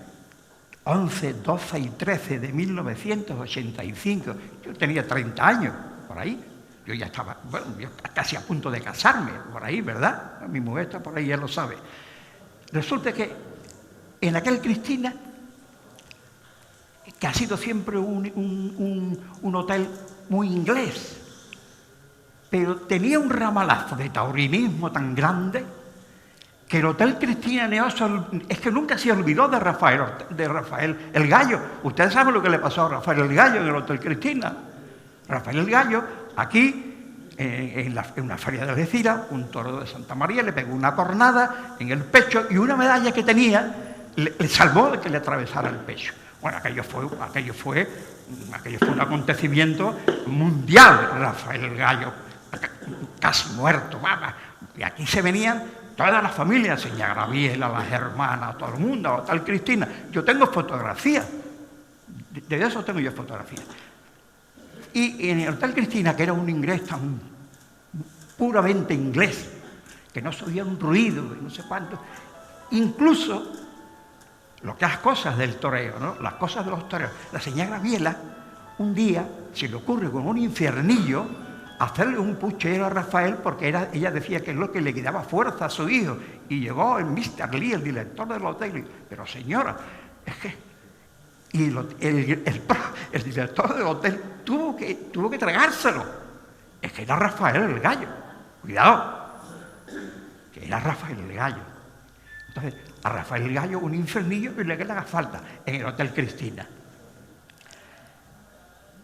11, 12 y 13 de 1985, yo tenía 30 años, por ahí. Yo ya estaba, bueno, yo casi a punto de casarme, por ahí, ¿verdad? Mi mujer está por ahí, ya lo sabe. Resulta que en aquel Cristina, que ha sido siempre un hotel muy inglés, pero tenía un ramalazo de taurinismo tan grande que el Hotel Cristina Neoso es que nunca se olvidó de Rafael el Gallo. Ustedes saben lo que le pasó a Rafael el Gallo en el Hotel Cristina. Rafael el Gallo, aquí, en una feria de Algeciras, un toro de Santa María le pegó una cornada en el pecho y una medalla que tenía le salvó de que le atravesara el pecho. Bueno, aquello fue un acontecimiento mundial. Rafael el Gallo, casi muerto, vamos. Y aquí se venían todas las familias, señora Graviela, las hermanas, todo el mundo, Hotel Cristina. Yo tengo fotografías, de eso tengo yo fotografías. Y en el Hotel Cristina, que era un inglés tan puramente inglés, que no se oía un ruido, no sé cuánto, incluso lo que las cosas del toreo, ¿no? Las cosas de los toreros. La señora Graviela, un día, se le ocurre con un infiernillo hacerle un puchero a Rafael, porque ella decía que es lo que le daba fuerza a su hijo. Y llegó el Mr. Lee, el director del hotel, y, pero señora, es que... Y el director del hotel tuvo que tragárselo. Es que era Rafael el Gallo. Cuidado, que era Rafael el Gallo. Entonces, a Rafael el Gallo un infernillo y le haga falta en el Hotel Cristina.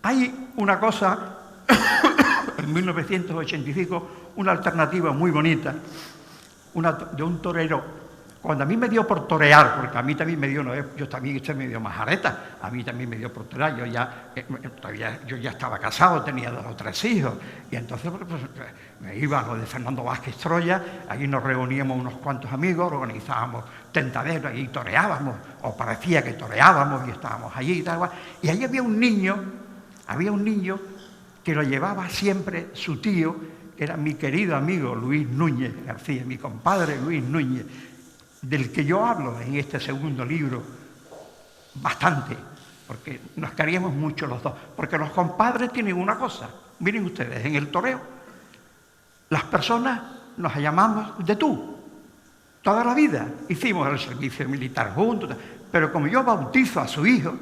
Hay una cosa, en 1985, una alternativa muy bonita, de un torero. Cuando a mí me dio por torear, porque a mí también me dio, yo también me dio majareta, a mí también me dio por torear, yo ya estaba casado, tenía 2 o 3 hijos, y entonces pues, me iba a lo de Fernando Vázquez Troya, allí nos reuníamos unos cuantos amigos, organizábamos tentaderos y toreábamos, o parecía que toreábamos y estábamos allí y tal, y ahí había un niño que lo llevaba siempre su tío, que era mi querido amigo Luis Núñez García, mi compadre Luis Núñez, del que yo hablo en este segundo libro bastante, porque nos queríamos mucho los dos, porque los compadres tienen una cosa, miren ustedes, en el toreo las personas nos llamamos de tú, toda la vida, hicimos el servicio militar juntos, pero como yo bautizo a su hijo,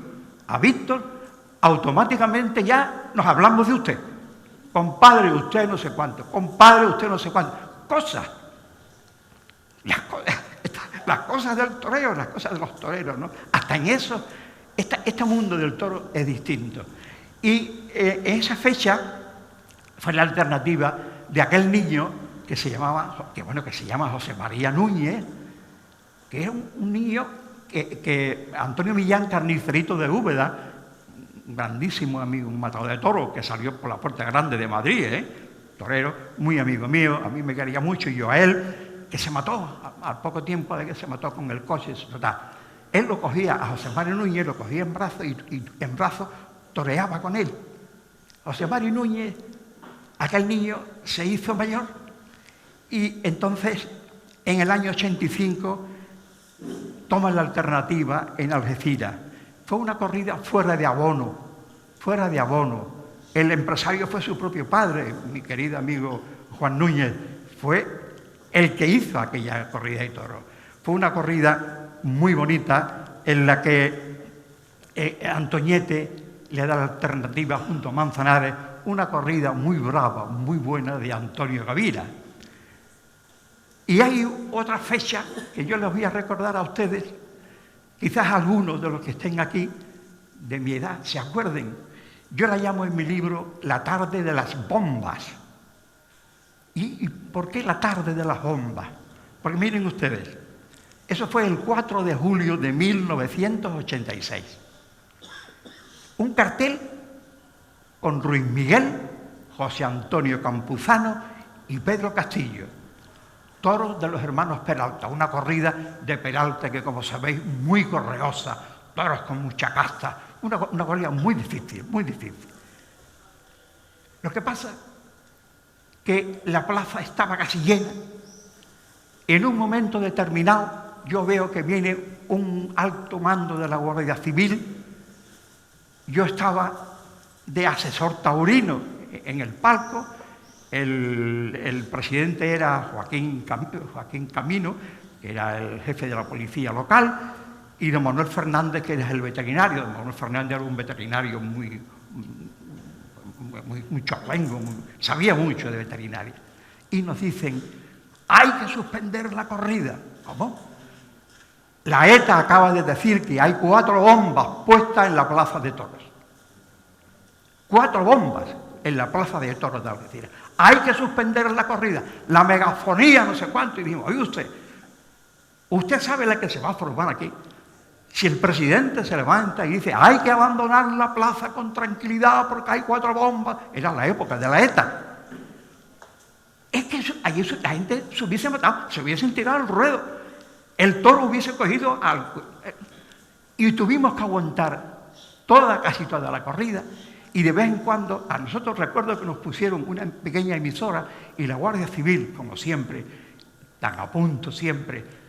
a Víctor, automáticamente ya nos hablamos de usted, compadre usted no sé cuánto, compadre usted no sé cuánto, cosas, las cosas del toreo, las cosas de los toreros, ¿no? Hasta en eso, este mundo del toro es distinto. Y en esa fecha fue la alternativa de aquel niño que se llama José María Núñez, que era un niño que Antonio Millán, carnicerito de Úbeda, un grandísimo amigo, un matador de toros que salió por la Puerta Grande de Madrid, torero, muy amigo mío, a mí me quería mucho y yo a él, que se mató al poco tiempo de que se mató con el coche. Él lo cogía, a José María Núñez, lo cogía en brazos y en brazos toreaba con él. José María Núñez, aquel niño, se hizo mayor y entonces en el año 85 toma la alternativa en Algeciras. Fue una corrida fuera de abono. El empresario fue su propio padre, mi querido amigo Juan Núñez, fue el que hizo aquella corrida de toros. Fue una corrida muy bonita en la que Antoñete le da la alternativa junto a Manzanares, una corrida muy brava, muy buena de Antonio Gavira. Y hay otra fecha que yo les voy a recordar a ustedes, quizás algunos de los que estén aquí de mi edad se acuerden. Yo la llamo en mi libro La tarde de las bombas. ¿Y por qué la tarde de las bombas? Porque miren ustedes, eso fue el 4 de julio de 1986. Un cartel con Ruiz Miguel, José Antonio Campuzano y Pedro Castillo. Toros de los hermanos Peralta, una corrida de Peralta que, como sabéis, muy correosa, toros con mucha casta, una corrida muy difícil, muy difícil. Lo que pasa que la plaza estaba casi llena. En un momento determinado yo veo que viene un alto mando de la Guardia Civil. Yo estaba de asesor taurino en el palco. El presidente era Joaquín Camino, que era el jefe de la policía local, y don Manuel Fernández, que era el veterinario. Don Manuel Fernández era un veterinario muy chorrengo, sabía mucho de veterinaria. Y nos dicen, hay que suspender la corrida. ¿Cómo? La ETA acaba de decir que hay 4 bombas puestas en la Plaza de Toros. 4 bombas en la Plaza de Toros de Algeciras. Hay que suspender la corrida. La megafonía, no sé cuánto. Y dijimos, oye usted sabe la que se va a formar aquí. Si el presidente se levanta y dice, hay que abandonar la plaza con tranquilidad porque hay 4 bombas. Era la época de la ETA. Es que allí la gente se hubiese matado, se hubiesen tirado al ruedo. El toro hubiese cogido y tuvimos que aguantar casi toda la corrida. Y de vez en cuando, a nosotros recuerdo que nos pusieron una pequeña emisora y la Guardia Civil, como siempre, tan a punto siempre,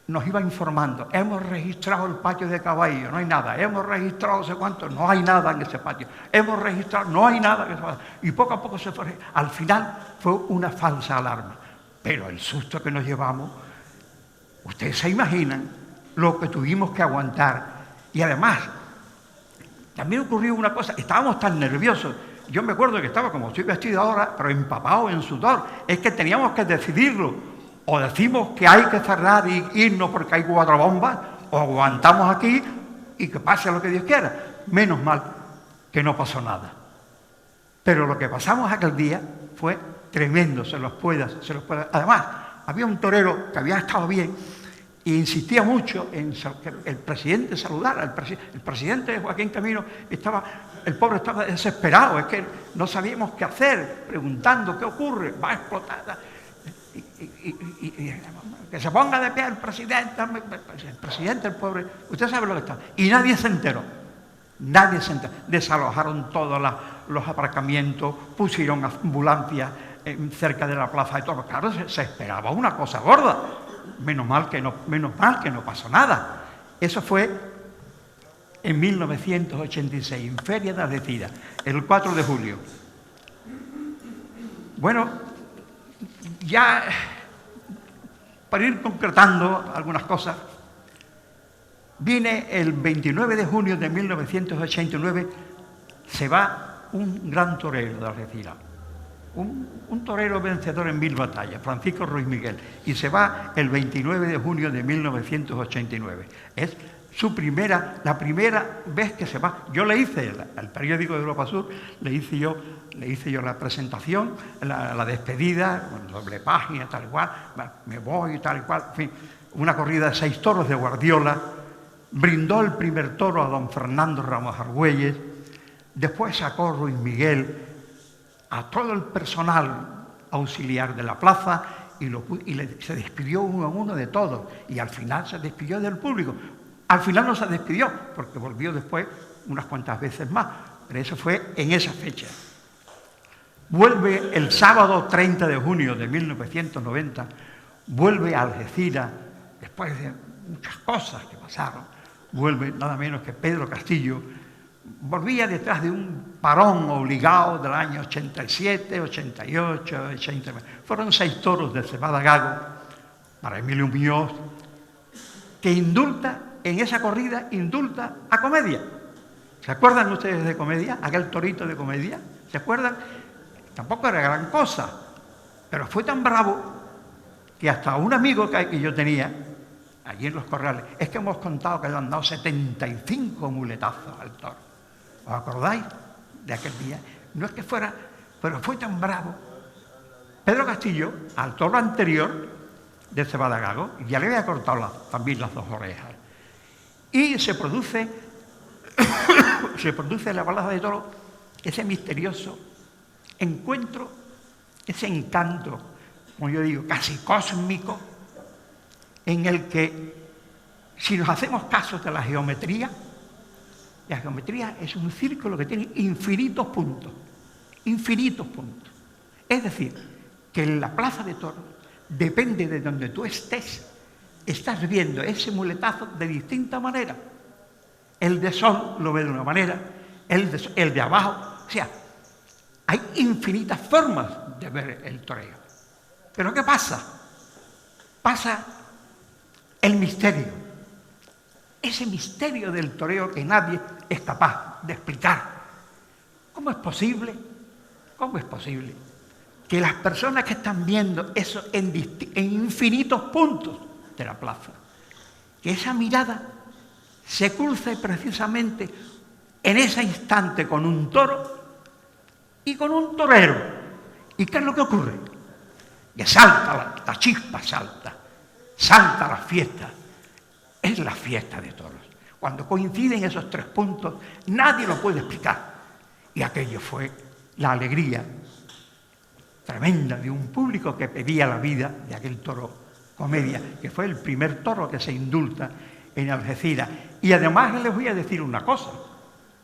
nos iba informando. Hemos registrado el patio de caballo, no hay nada. Hemos registrado no sé cuánto, no hay nada en ese patio. Hemos registrado, no hay nada en ese patio. Y poco a poco se fue. Al final fue una falsa alarma. Pero el susto que nos llevamos, ustedes se imaginan lo que tuvimos que aguantar. Y además, también ocurrió una cosa, estábamos tan nerviosos. Yo me acuerdo que estaba como estoy vestido ahora, pero empapado en sudor. Es que teníamos que decidirlo. O decimos que hay que cerrar y irnos porque hay 4 bombas, o aguantamos aquí y que pase lo que Dios quiera. Menos mal que no pasó nada. Pero lo que pasamos aquel día fue tremendo, se los pueda. Además, había un torero que había estado bien e insistía mucho en que el presidente saludara. El presidente Joaquín Camino el pobre estaba desesperado, es que no sabíamos qué hacer, preguntando qué ocurre, va a explotar. Y que se ponga de pie el presidente, el pobre, usted sabe lo que está. Y nadie se enteró. Desalojaron todos los aparcamientos, pusieron ambulancias cerca de la Plaza de Toros. Claro, se esperaba una cosa gorda. Menos mal que no pasó nada. Eso fue en 1986, en Feria de Algeciras, el 4 de julio. Bueno, ya para ir concretando algunas cosas, viene el 29 de junio de 1989, se va un gran torero de Algeciras, un torero vencedor en 1000 batallas, Francisco Ruiz Miguel, y se va el 29 de junio de 1989. Es la primera vez que se va. Yo le hice, al periódico de Europa Sur, le hice yo la presentación, la despedida, doble página, tal y cual, me voy, tal y cual, en fin, una corrida de 6 toros de Guardiola, brindó el primer toro a don Fernando Ramos Argüelles, después sacó Ruiz Miguel a todo el personal auxiliar de la plaza y se despidió uno a uno de todos, y al final se despidió del público. Al final no se despidió, porque volvió después unas cuantas veces más, pero eso fue en esa fecha. Vuelve el sábado 30 de junio de 1990, vuelve a Algeciras, después de muchas cosas que pasaron, vuelve nada menos que Pedro Castillo, volvía detrás de un parón obligado del año 87, 88, 89. Fueron 6 toros de Cebada Gago para Emilio Muñoz, que en esa corrida indulta a Comedia. ¿Se acuerdan ustedes de Comedia? Aquel torito de Comedia. ¿Se acuerdan? Tampoco era gran cosa, pero fue tan bravo que hasta un amigo que yo tenía allí en Los Corrales, es que hemos contado que le han dado 75 muletazos al toro. ¿Os acordáis de aquel día? No es que fuera, pero fue tan bravo. Pedro Castillo, al toro anterior de Cebada Gago, ya le había cortado también las 2 orejas. Y se produce en la Plaza de Toros ese misterioso encuentro, ese encanto, como yo digo, casi cósmico, en el que, si nos hacemos caso de la geometría es un círculo que tiene infinitos puntos. Es decir, que en la Plaza de Toros, depende de donde tú estés, estás viendo ese muletazo de distinta manera. El de Sol lo ve de una manera, el de abajo, o sea, hay infinitas formas de ver el toreo. Pero ¿qué pasa? Pasa el misterio. Ese misterio del toreo que nadie es capaz de explicar. ¿Cómo es posible? Que las personas que están viendo eso en infinitos puntos, de la plaza. Que esa mirada se cruce precisamente en ese instante con un toro y con un torero. ¿Y qué es lo que ocurre? Que salta la chispa, salta la fiesta. Es la fiesta de toros. Cuando coinciden esos tres puntos, nadie lo puede explicar. Y aquello fue la alegría tremenda de un público que pedía la vida de aquel toro comedia, que fue el primer toro que se indulta en Algeciras. Y además les voy a decir una cosa,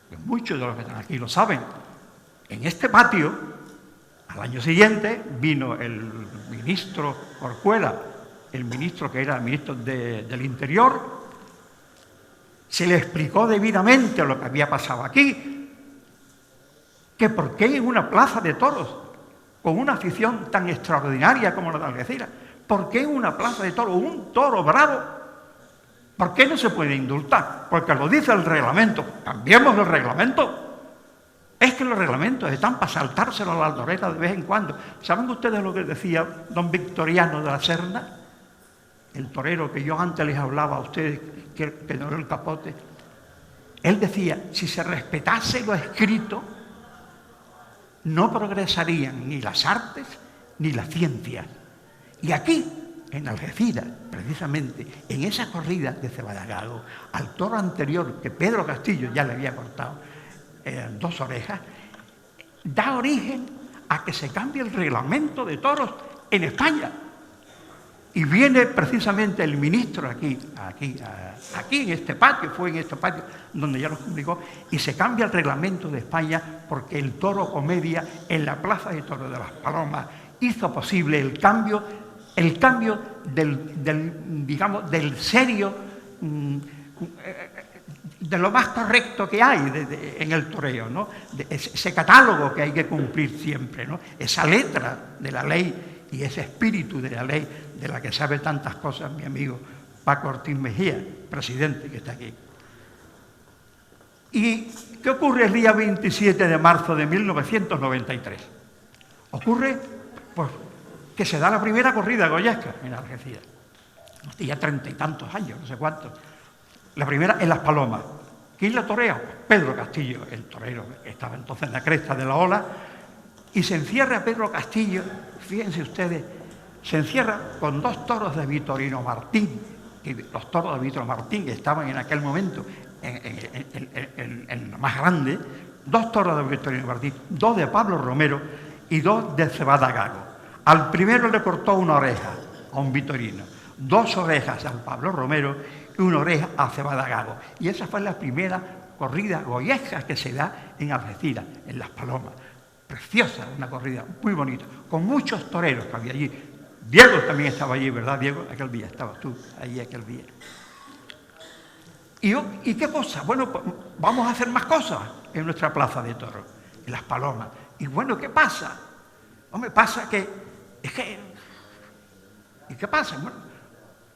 que muchos de los que están aquí lo saben. En este patio, al año siguiente, vino el ministro Corcuera, el ministro que era el ministro del Interior, se le explicó debidamente lo que había pasado aquí, que por qué en una plaza de toros, con una afición tan extraordinaria como la de Algeciras, por qué en una plaza de toros, un toro bravo, ¿por qué no se puede indultar? Porque lo dice el reglamento. Cambiemos el reglamento. Es que los reglamentos están para saltárselo a la aldoreta de vez en cuando. ¿Saben ustedes lo que decía don Victoriano de la Serna? El torero que yo antes les hablaba a ustedes, que no era el Capote. Él decía, si se respetase lo escrito, no progresarían ni las artes ni las ciencias. Y aquí, en Algeciras, precisamente, en esa corrida de Cebadagago, al toro anterior que Pedro Castillo ya le había cortado 2 orejas, da origen a que se cambie el reglamento de toros en España. Y viene precisamente el ministro aquí en este patio, fue en este patio donde ya lo publicó, y se cambia el reglamento de España porque el toro comedia en la Plaza de Toros de las Palomas hizo posible el cambio del serio, de lo más correcto que hay en el toreo, ¿no? Ese catálogo que hay que cumplir siempre, ¿no? Esa letra de la ley y ese espíritu de la ley de la que sabe tantas cosas mi amigo Paco Ortiz Mejía, presidente que está aquí. ¿Y qué ocurre el día 27 de marzo de 1993? Ocurre, pues, que se da la primera corrida goyesca en Algeciras. Ya 30 y tantos años, no sé cuántos. La primera en Las Palomas. ¿Quién la torea? Pedro Castillo, el torero que estaba entonces en la cresta de la ola. Y se encierra Pedro Castillo, fíjense ustedes, se encierra con 2 toros de Vitorino Martín, que los toros de Vitorino Martín que estaban en aquel momento en lo más grande, 2 toros de Vitorino Martín, 2 de Pablo Romero y 2 de Cebadagago. Al primero le cortó una oreja a un Vitorino, 2 orejas al Pablo Romero y 1 oreja a Cebadagago. Y esa fue la primera corrida goyesca que se da en Algeciras, en Las Palomas. Preciosa, una corrida muy bonita, con muchos toreros que había allí. Diego también estaba allí, ¿verdad, Diego? Aquel día, estabas tú allí aquel día. ¿Y qué cosa? Bueno, pues vamos a hacer más cosas en nuestra plaza de toros, en Las Palomas. Y bueno, ¿qué pasa? Hombre, pasa que... ¿Y qué pasa? Bueno,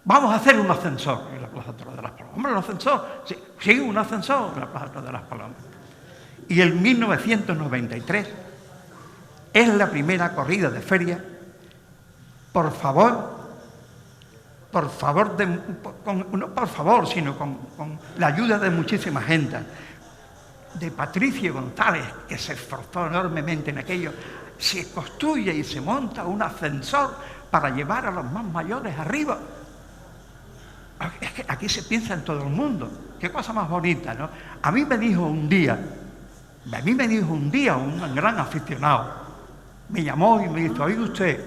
vamos a hacer un ascensor en la plaza de toros de Las Palomas. Hombre, un ascensor. Sí, un ascensor en la plaza de toros de Las Palomas. Y en 1993... es la primera corrida de feria, no por favor, sino con la ayuda de muchísima gente, de Patricio González, que se esforzó enormemente en aquello, se construye y se monta un ascensor para llevar a los más mayores arriba. Es que aquí se piensa en todo el mundo. Qué cosa más bonita, ¿no? A mí me dijo un día un gran aficionado, me llamó y me dijo, oiga usted,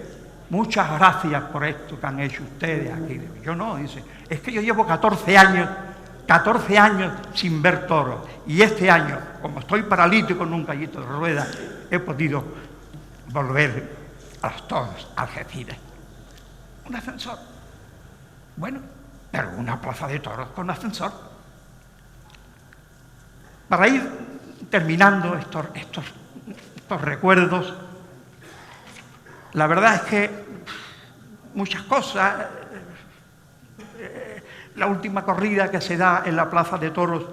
muchas gracias por esto que han hecho ustedes aquí. Yo no, dice, es que yo llevo 14 años sin ver toros. Y este año, como estoy paralítico en un gallito de ruedas, he podido volver a los toros a Algeciras. Un ascensor. Bueno, pero una plaza de toros con ascensor. Para ir terminando estos recuerdos, la verdad es que muchas cosas. La última corrida que se da en la plaza de toros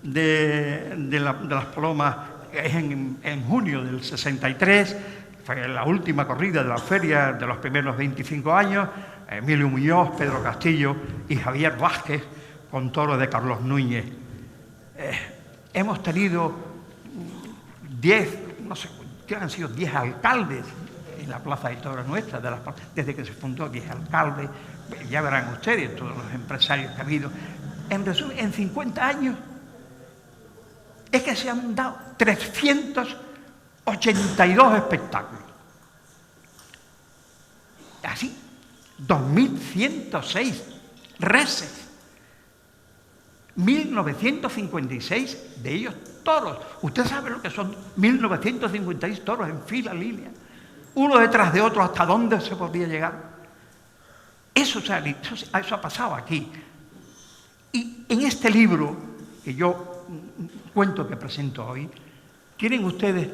de Las Palomas es en junio del 63, fue la última corrida de la feria de los primeros 25 años, Emilio Muñoz, Pedro Castillo y Javier Vázquez, con toros de Carlos Núñez. Hemos tenido 10, no sé, que han sido 10 alcaldes en la Plaza de Toros nuestra, desde que se fundó, 10 alcaldes. Ya verán ustedes todos los empresarios que ha habido. En resumen, en 50 años es que se han dado 382 espectáculos. Así, 2.106 reses. 1.956 de ellos toros. Usted sabe lo que son 1.956 toros en fila, línea, uno detrás de otro, hasta dónde se podía llegar. Eso ha pasado aquí. Y en este libro que yo cuento que presento hoy, tienen ustedes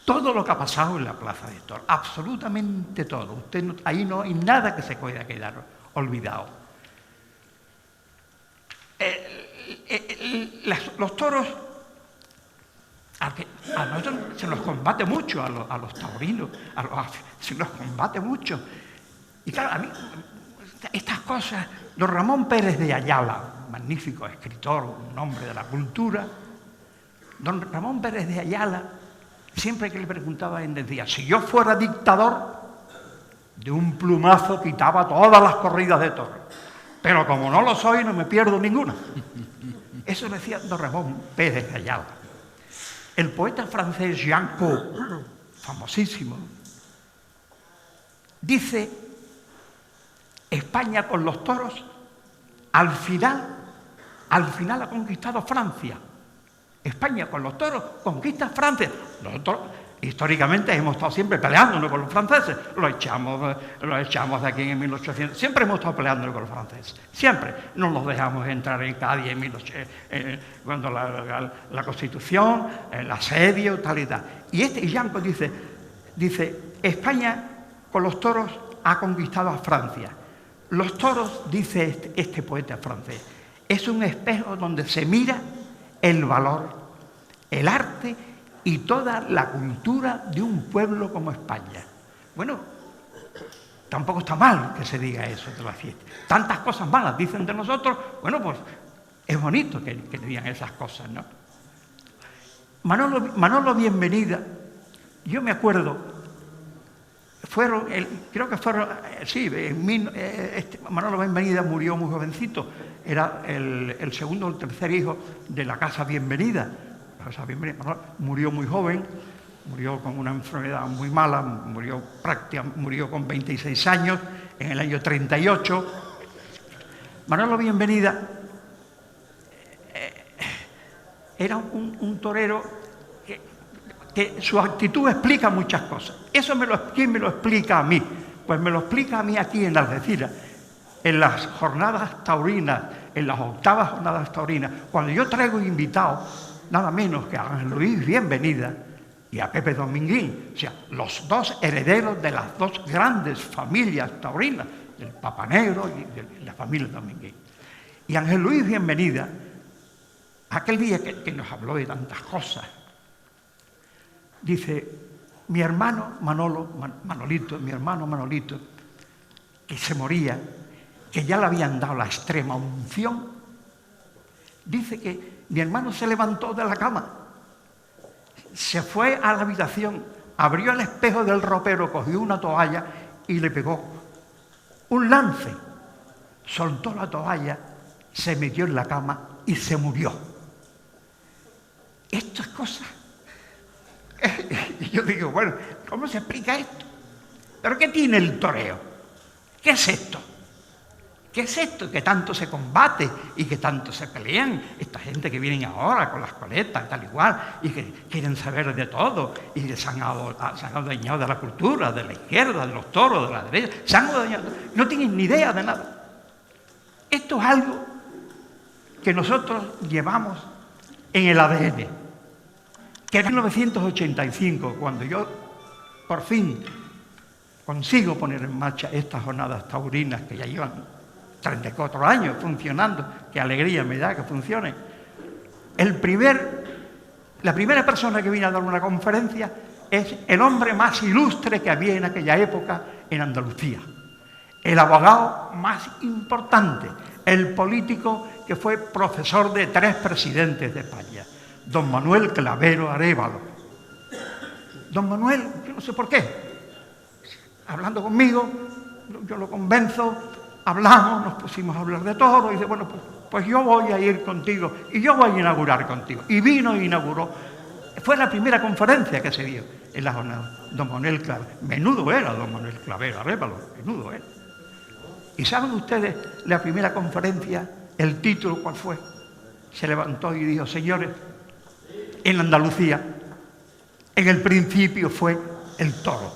todo lo que ha pasado en la Plaza de Toros, absolutamente todo. Ahí no hay nada que se pueda quedar olvidado. Los toros, a nosotros se nos combate mucho, a los taurinos, se nos combate mucho. Y claro, a mí, estas cosas, don Ramón Pérez de Ayala, magnífico escritor, un hombre de la cultura, don Ramón Pérez de Ayala, siempre que le preguntaba, él decía, si yo fuera dictador, de un plumazo quitaba todas las corridas de toros. Pero como no lo soy, no me pierdo ninguna. Eso decía don Ramón Pérez de Ayala. El poeta francés Jean Caux, famosísimo, dice, España con los toros al final ha conquistado Francia. España con los toros conquista Francia. Nosotros históricamente hemos estado siempre peleándonos con los franceses. Lo echamos de aquí en 1800. Siempre hemos estado peleándonos con los franceses. Siempre. No los dejamos entrar en Cádiz cuando la Constitución, el asedio, tal y tal. Y Yanco dice, España con los toros ha conquistado a Francia. Los toros, dice este poeta francés, es un espejo donde se mira el valor, el arte y toda la cultura de un pueblo como España. Bueno, tampoco está mal que se diga eso de la fiesta. Tantas cosas malas dicen de nosotros, bueno, pues es bonito que digan esas cosas, ¿no? Manolo Bienvenida, yo me acuerdo, Manolo Bienvenida murió muy jovencito, era el segundo o el tercer hijo de la Casa Bienvenida. Manolo murió muy joven, murió con una enfermedad muy mala, murió con 26 años, en el año 38. Manolo Bienvenida era un torero que su actitud explica muchas cosas. ¿Quién me lo explica a mí? Pues me lo explica a mí aquí en Algeciras, en las jornadas taurinas, en las octavas jornadas taurinas, cuando yo traigo invitados, nada menos que a Ángel Luis Bienvenida y a Pepe Dominguín, o sea, los dos herederos de las dos grandes familias taurinas, del Papa Negro y de la familia Dominguín. Y Ángel Luis Bienvenida, aquel día que nos habló de tantas cosas, dice, mi hermano Manolito, que se moría, que ya le habían dado la extrema unción, dice que mi hermano se levantó de la cama, se fue a la habitación, abrió el espejo del ropero, cogió una toalla y le pegó un lance, soltó la toalla, se metió en la cama y se murió. Estas cosas. Y yo digo, bueno, ¿cómo se explica esto? ¿Pero qué tiene el toreo? ¿Qué es esto? ¿Qué es esto que tanto se combate y que tanto se pelean? Esta gente que vienen ahora con las coletas, tal igual, y que quieren saber de todo, y que se han adueñado de la cultura, de la izquierda, de los toros, de la derecha, se han adueñado, no tienen ni idea de nada. Esto es algo que nosotros llevamos en el ADN. Que en 1985, cuando yo por fin consigo poner en marcha estas jornadas taurinas que ya llevan 34 años funcionando, qué alegría me da que funcionen, la primera persona que vino a dar una conferencia es el hombre más ilustre que había en aquella época en Andalucía, el abogado más importante, el político que fue profesor de 3 presidentes de España, don Manuel Clavero Arévalo. Don Manuel, yo no sé por qué, hablando conmigo, yo lo convenzo, hablamos, nos pusimos a hablar de todo, y dice, bueno, pues yo voy a ir contigo, y yo voy a inaugurar contigo. Y vino e inauguró. Fue la primera conferencia que se dio en la jornada. Don Manuel Clavero, menudo era don Manuel Clavero Arévalo, menudo era. ¿Y saben ustedes la primera conferencia, el título cuál fue? Se levantó y dijo, señores, en Andalucía, en el principio fue el toro.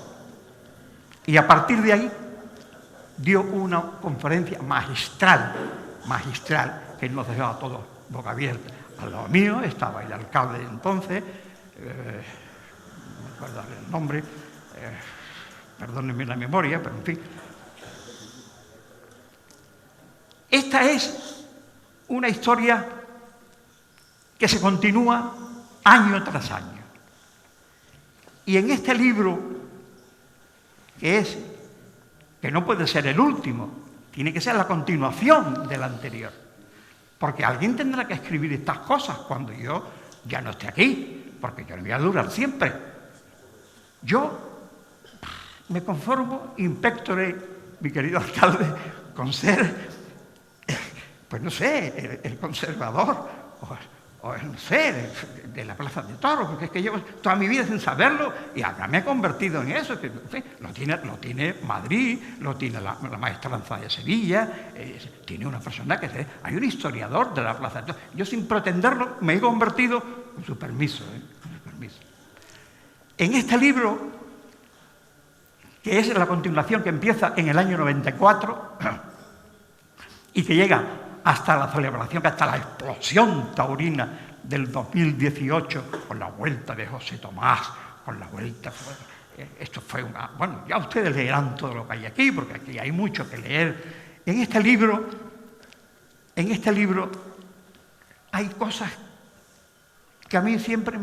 Y a partir de ahí dio una conferencia magistral, que nos dejaba a todos boca abierta. Al lado mío estaba el alcalde de entonces, no recuerdo el nombre, perdónenme la memoria, pero en fin. Esta es una historia que se continúa año tras año. Y en este libro, que no puede ser el último, tiene que ser la continuación del anterior, porque alguien tendrá que escribir estas cosas cuando yo ya no esté aquí, porque yo no voy a durar siempre. Yo me conformo, inspectore, mi querido alcalde, con ser, pues no sé, el conservador, o no sé, de la Plaza de Toros, porque es que llevo toda mi vida sin saberlo y ahora me he convertido en eso, que en fin, lo tiene Madrid, lo tiene la maestranza de Sevilla, tiene una persona hay un historiador de la Plaza de Toros. Yo sin pretenderlo me he convertido, con su permiso, en este libro, que es la continuación que empieza en el año 94 y que llega hasta la celebración, hasta la explosión taurina del 2018, con la vuelta de José Tomás, con la vuelta... Esto fue una... Bueno, ya ustedes leerán todo lo que hay aquí, porque aquí hay mucho que leer. En este libro hay cosas que a mí siempre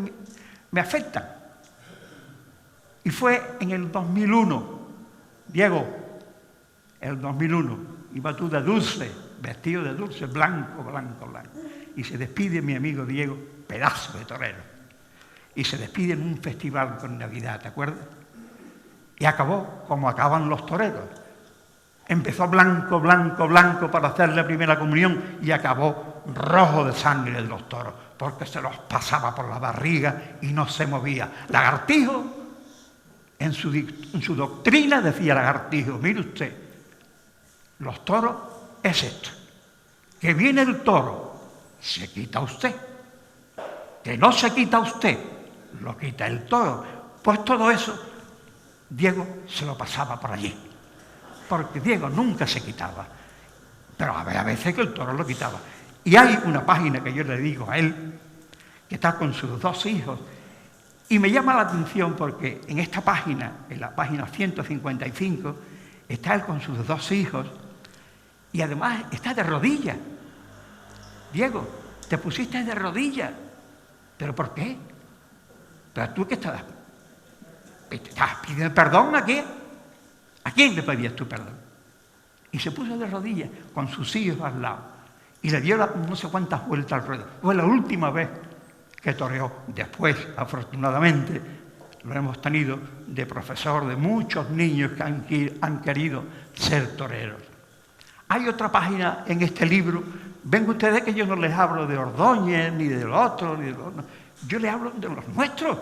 me afectan. Y fue en el 2001, Diego, el 2001, iba tú de dulce, vestido de dulce, blanco. Y se despide mi amigo Diego, pedazo de torero. Y se despide en un festival con Navidad, ¿te acuerdas? Y acabó como acaban los toreros. Empezó blanco para hacer la primera comunión y acabó rojo de sangre de los toros, porque se los pasaba por la barriga y no se movía. Lagartijo, en su doctrina decía Lagartijo, mire usted, los toros es esto, que viene el toro, se quita usted, que no se quita usted, lo quita el toro. Pues todo eso Diego se lo pasaba por allí, porque Diego nunca se quitaba, pero había veces que el toro lo quitaba. Y hay una página que yo le digo a él, que está con sus 2 hijos, y me llama la atención porque en esta página, en la página 155, está él con sus 2 hijos, y además está de rodillas. Diego, te pusiste de rodillas. ¿Pero por qué? ¿Pero tú qué estabas pidiendo perdón a qué? ¿A quién le pedías tu perdón? Y se puso de rodillas con sus hijos al lado y le dio no sé cuántas vueltas al ruedo. Fue la última vez que toreó. Después, afortunadamente, lo hemos tenido de profesor de muchos niños que han querido ser toreros. Hay otra página en este libro. Ven ustedes que yo no les hablo de Ordóñez, ni del otro, ni de los otros. Yo les hablo de los nuestros,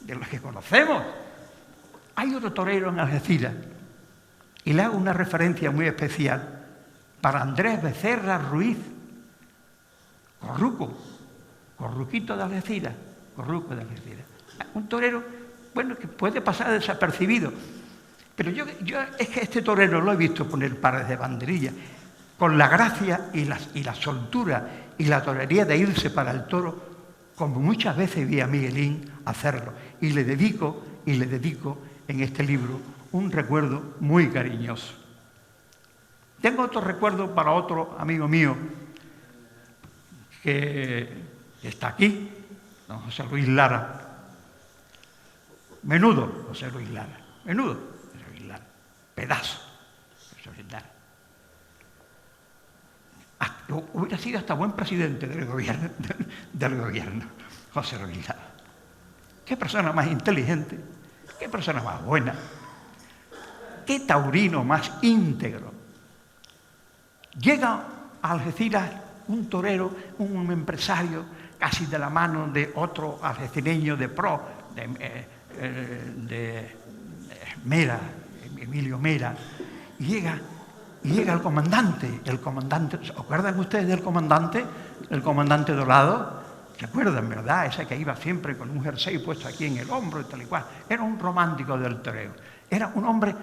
de los que conocemos. Hay otro torero en Algeciras, y le hago una referencia muy especial para Andrés Becerra Ruiz, Corruquito de Algeciras, Corruco de Algeciras. Un torero, bueno, que puede pasar desapercibido, pero yo es que este torero lo he visto poner pares de banderilla, con la gracia y la soltura y la torería de irse para el toro, como muchas veces vi a Miguelín hacerlo. Y le dedico en este libro un recuerdo muy cariñoso. Tengo otro recuerdo para otro amigo mío que está aquí, don José Luis Lara. Menudo José Luis Lara, pedazo. José Luis Lara. Hubiera sido hasta buen presidente del gobierno, José Luis Lara. Qué persona más inteligente, qué persona más buena, qué taurino más íntegro. Llega a Algeciras un torero, un empresario, casi de la mano de otro algecireño de pro, de Mera, Emilio Mera, y llega el comandante, ¿se acuerdan ustedes del comandante? El comandante Dorado, ¿se acuerdan, verdad? Ese que iba siempre con un jersey puesto aquí en el hombro y tal y cual. Era un romántico del toreo. Era un hombre,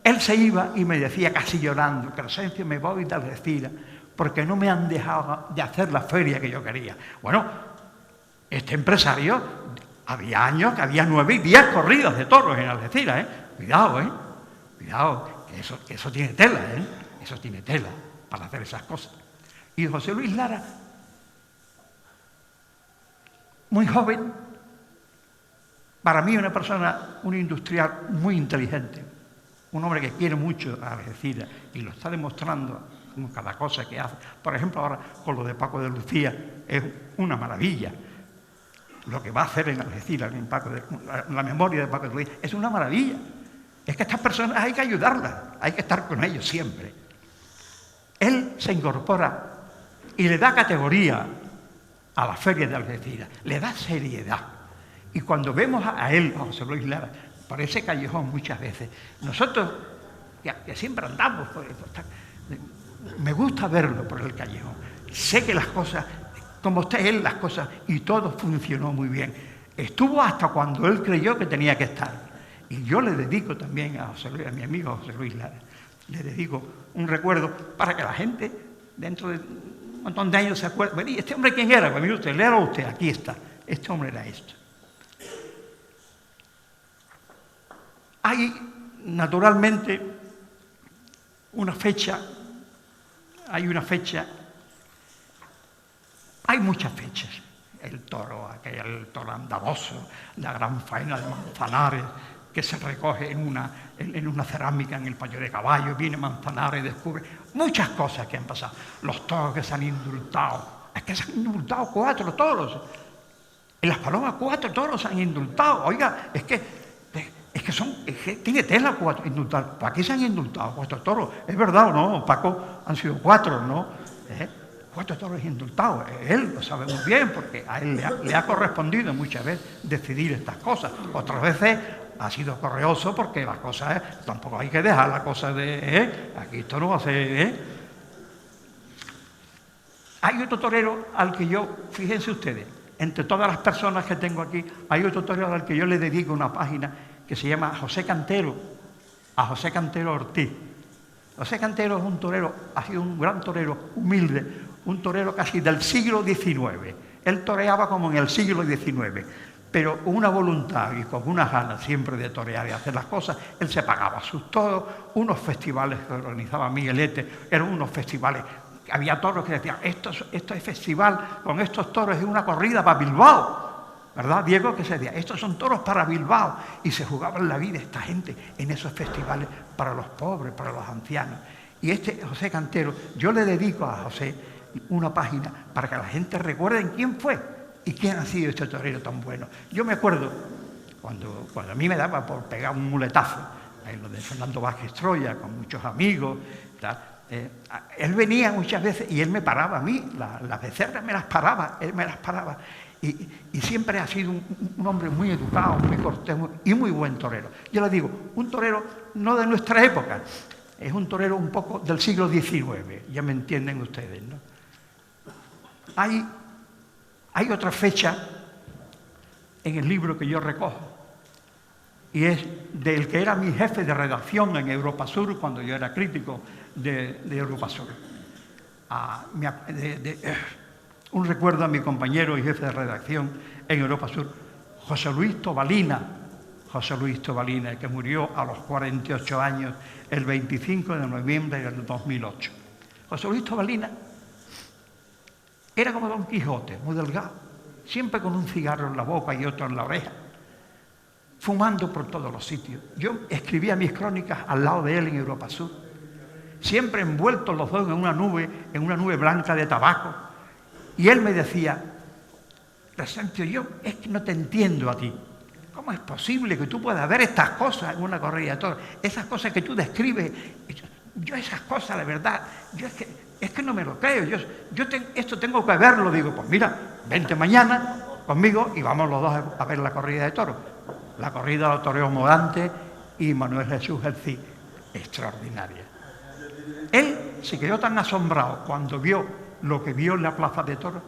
él se iba y me decía casi llorando, Crescencio, me voy de Algeciras porque no me han dejado de hacer la feria que yo quería. Bueno, este empresario, había años que había 9 y 10 corridas de toros en Algeciras, ¿eh? Cuidado, cuidado, que eso tiene tela, ¿eh? Eso tiene tela para hacer esas cosas. Y José Luis Lara, muy joven, para mí una persona, un industrial muy inteligente, un hombre que quiere mucho a Algeciras y lo está demostrando con cada cosa que hace. Por ejemplo, ahora con lo de Paco de Lucía es una maravilla. Lo que va a hacer en Algeciras, la memoria de Paco de Lucía, es una maravilla. Es que estas personas hay que ayudarlas, hay que estar con ellos siempre. Él se incorpora y le da categoría a la feria de Algeciras, le da seriedad. Y cuando vemos a él, a José Luis Lara, por ese callejón muchas veces, nosotros, que siempre andamos, me gusta verlo por el callejón. Sé que las cosas, como está él, las cosas, y todo funcionó muy bien. Estuvo hasta cuando él creyó que tenía que estar. Y yo le dedico también a mi amigo José Luis Lara, le dedico un recuerdo para que la gente, dentro de un montón de años, se acuerde. ¿Y este hombre quién era? Pues mire usted, léalo usted, aquí está. Este hombre era esto. Hay, naturalmente, una fecha, hay muchas fechas. El toro andaboso, la gran faena de Manzanares, que se recoge en una cerámica en el Payo de Caballo, viene Manzanares y descubre muchas cosas que han pasado. Los toros que se han indultado, es que se han indultado 4 toros. En Las Palomas 4 toros se han indultado. Oiga, es que tiene tela 4 indultados. ¿Para qué se han indultado 4 toros? ¿Es verdad o no? Paco, han sido 4, ¿no? 4 toros indultados. Él lo sabe muy bien porque a él le ha correspondido muchas veces decidir estas cosas. Otras veces ha sido correoso porque las cosas, tampoco hay que dejar la cosa de, aquí esto no va a ser, Hay otro torero al que yo, fíjense ustedes, entre todas las personas que tengo aquí, hay otro torero al que yo le dedico una página que se llama José Cantero, a José Cantero Ortiz. José Cantero es un torero, ha sido un gran torero, humilde, un torero casi del siglo XIX. Él toreaba como en el siglo XIX, pero con una voluntad y con unas ganas siempre de torear y hacer las cosas. Él se pagaba sus toros, unos festivales que organizaba Miguelete, eran unos festivales. Había toros que decían, esto es festival, con estos toros es una corrida para Bilbao. ¿Verdad, Diego? Que se decía, estos son toros para Bilbao. Y se jugaban la vida esta gente en esos festivales para los pobres, para los ancianos. Y José Cantero, yo le dedico a José una página para que la gente recuerde quién fue y quién ha sido este torero tan bueno. Yo me acuerdo cuando a mí me daba por pegar un muletazo, en lo de Fernando Vázquez Troya, con muchos amigos, tal. Él venía muchas veces y él me paraba a mí, las becerras me las paraba, él me las paraba. Y siempre ha sido un hombre muy educado, muy cortés y muy buen torero. Yo le digo, un torero no de nuestra época, es un torero un poco del siglo XIX, ya me entienden ustedes, ¿no? Hay otra fecha en el libro que yo recojo, y es del que era mi jefe de redacción en Europa Sur, cuando yo era crítico de Europa Sur. Un recuerdo a mi compañero y jefe de redacción en Europa Sur, José Luis Tobalina, que murió a los 48 años el 25 de noviembre del 2008. José Luis Tobalina era como Don Quijote, muy delgado, siempre con un cigarro en la boca y otro en la oreja, fumando por todos los sitios. Yo escribía mis crónicas al lado de él en Europa Sur siempre envueltos los dos en una nube blanca de tabaco. Y él me decía, Crescencio, yo es que no te entiendo a ti. ¿Cómo es posible que tú puedas ver estas cosas en una corrida de toros? Esas cosas que tú describes. Yo esas cosas, la verdad, yo es que no me lo creo. Esto tengo que verlo. Digo, pues mira, vente mañana conmigo y vamos los dos a ver la corrida de toros. La corrida de los toreros Morante y Manuel Jesús Gelcí, extraordinaria. Él se quedó tan asombrado cuando vio lo que vio en la plaza de toros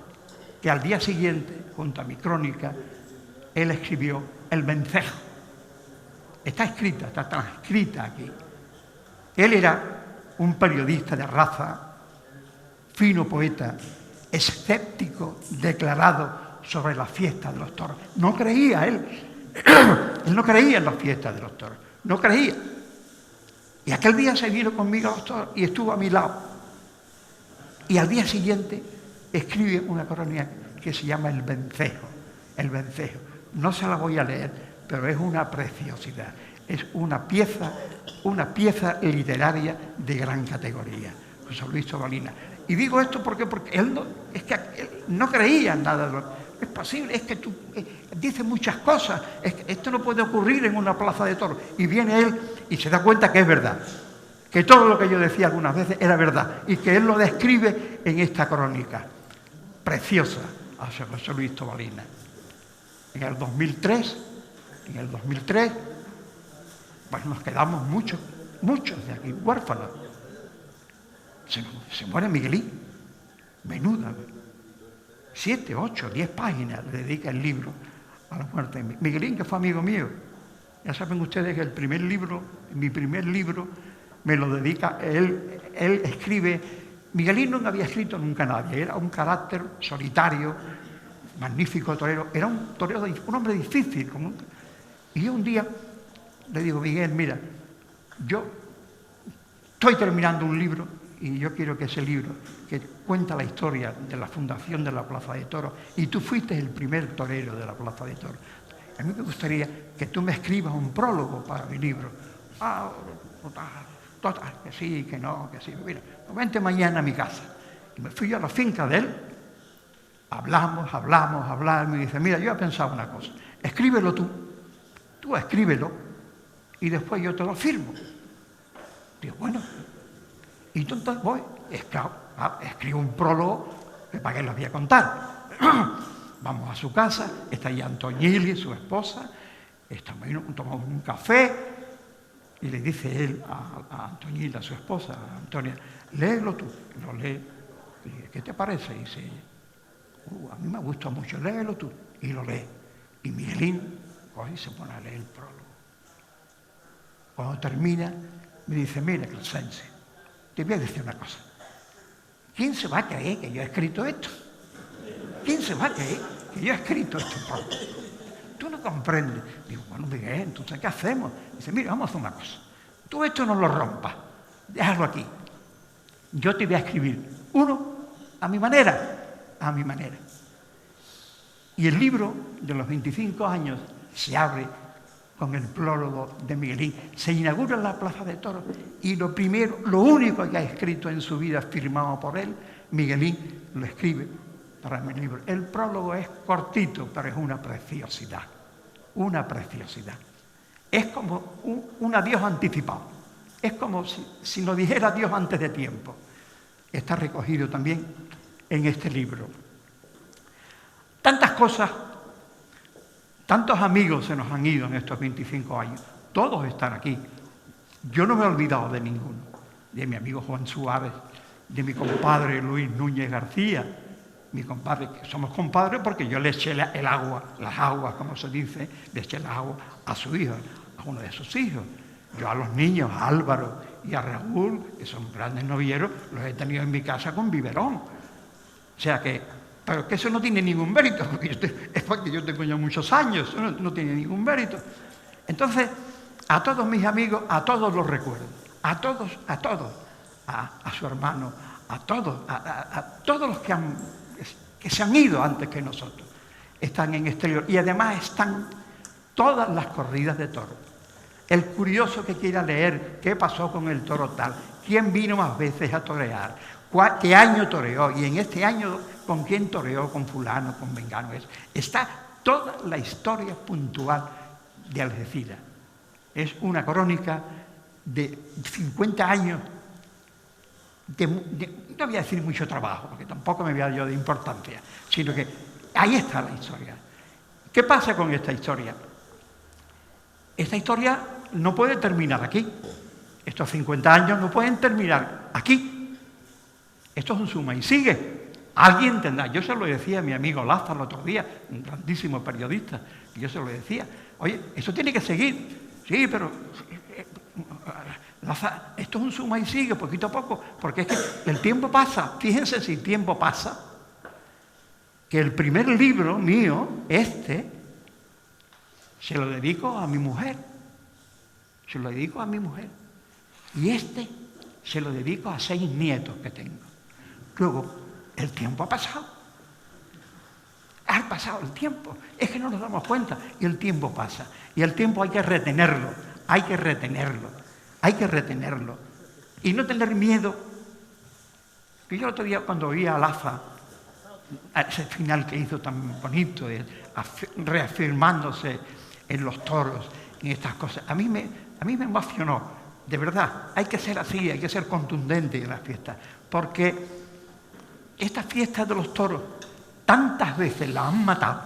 que al día siguiente, junto a mi crónica, él escribió El Vencejo. Está escrita, está transcrita aquí. Él era un periodista de raza, fino poeta, escéptico, declarado sobre la fiesta de los toros. No creía él. Él no creía en las fiestas de los toros. No creía. Y aquel día se vino conmigo a los toros y estuvo a mi lado. Y al día siguiente escribe una crónica que se llama El Vencejo. El Vencejo. No se la voy a leer, pero es una preciosidad. Es una pieza literaria de gran categoría. José Luis Tobalina. Y digo esto porque él no creía en nada de lo... Es posible, es que tú dices muchas cosas, es que esto no puede ocurrir en una plaza de toros. Y viene él y se da cuenta que es verdad, que todo lo que yo decía algunas veces era verdad y que él lo describe en esta crónica preciosa a José Luis Tobalina. En el 2003, pues nos quedamos muchos de aquí huérfanos. Se muere Miguelín, menuda. 7, 8, 10 páginas le dedica el libro a la muerte de Miguelín, que fue amigo mío. Ya saben ustedes que mi primer libro, me lo dedica, él escribe. Miguelín no había escrito nunca a nadie, era un carácter solitario, magnífico torero, era un hombre difícil. Y yo un día le digo, Miguel, mira, yo estoy terminando un libro y yo quiero que ese libro, que cuenta la historia de la fundación de la Plaza de Toros, y tú fuiste el primer torero de la Plaza de Toros, a mí me gustaría que tú me escribas un prólogo para mi libro. Total, que sí, que no, que sí. Mira, vente mañana a mi casa. Y me fui yo a la finca de él, hablamos, y me dice, mira, yo he pensado una cosa, escríbelo tú escríbelo, y después yo te lo firmo. Digo, bueno, y entonces voy, escribo un prólogo, que para qué lo voy a contar. Vamos a su casa, está ahí Antoñili, su esposa, tomamos un café, y le dice él a Antoñili, a su esposa, a Antonia, léelo tú. Lo lee. Y dice, ¿qué te parece? Y dice ella, a mí me gusta mucho, léelo tú. Y lo lee. Y Miguelín coge y se pone a leer el prólogo. Cuando termina, me dice, mira, Crescencio, te voy a decir una cosa. ¿Quién se va a creer que yo he escrito esto? ¿Quién se va a creer que yo he escrito esto? Tú no comprendes. Digo, bueno, Miguel, entonces, ¿qué hacemos? Dice, mira, vamos a hacer una cosa. Tú esto no lo rompas. Déjalo aquí. Yo te voy a escribir uno a mi manera. A mi manera. Y el libro de los 25 años se abre con el prólogo de Miguelín. Se inaugura en la Plaza de Toros y lo único que ha escrito en su vida firmado por él, Miguelín lo escribe para mi libro. El prólogo es cortito, pero es una preciosidad. Una preciosidad. Es como un adiós anticipado. Es como si lo dijera Dios antes de tiempo. Está recogido también en este libro. Tantas cosas, tantos amigos se nos han ido en estos 25 años. Todos están aquí. Yo no me he olvidado de ninguno. De mi amigo Juan Suárez, de mi compadre Luis Núñez García, mi compadre, que somos compadres porque yo le eché las aguas, como se dice, le eché las aguas a su hijo, a uno de sus hijos. Yo a los niños, a Álvaro y a Raúl, que son grandes novieros, los he tenido en mi casa con biberón. O sea que, pero que eso no tiene ningún mérito, porque es porque yo tengo ya muchos años, eso no tiene ningún mérito. Entonces, a todos mis amigos, a todos los recuerdo, a todos, a su hermano, a todos los que se han ido antes que nosotros, están en exterior. Y además están todas las corridas de toros. El curioso que quiera leer qué pasó con el toro tal, quién vino más veces a torear, qué año toreó, y en este año con quién toreó, con fulano, con vengano. Está toda la historia puntual de Algeciras. Es una crónica de 50 años, no voy a decir mucho trabajo, porque tampoco me voy a dar yo de importancia, sino que ahí está la historia. ¿Qué pasa con esta historia? Esta historia no puede terminar aquí. Estos 50 años no pueden terminar aquí. Esto es un suma y sigue. Alguien tendrá. Yo se lo decía a mi amigo Laza el otro día, un grandísimo periodista, y yo se lo decía. Oye, esto tiene que seguir. Sí, pero Laza, esto es un suma y sigue poquito a poco, porque es que el tiempo pasa. Fíjense si el tiempo pasa, que el primer libro mío, se lo dedico a mi mujer. Se lo dedico a mi mujer. Y se lo dedico a 6 nietos que tengo. Luego, el tiempo ha pasado. Ha pasado el tiempo. Es que no nos damos cuenta. Y el tiempo pasa. Y el tiempo hay que retenerlo. Hay que retenerlo. Hay que retenerlo. Y no tener miedo. Que yo el otro día, cuando oí a Laza, ese final que hizo tan bonito, reafirmándose en los toros, en estas cosas, a mí me emocionó. De verdad, hay que ser así, hay que ser contundente en las fiestas, porque estas fiestas de los toros tantas veces las han matado.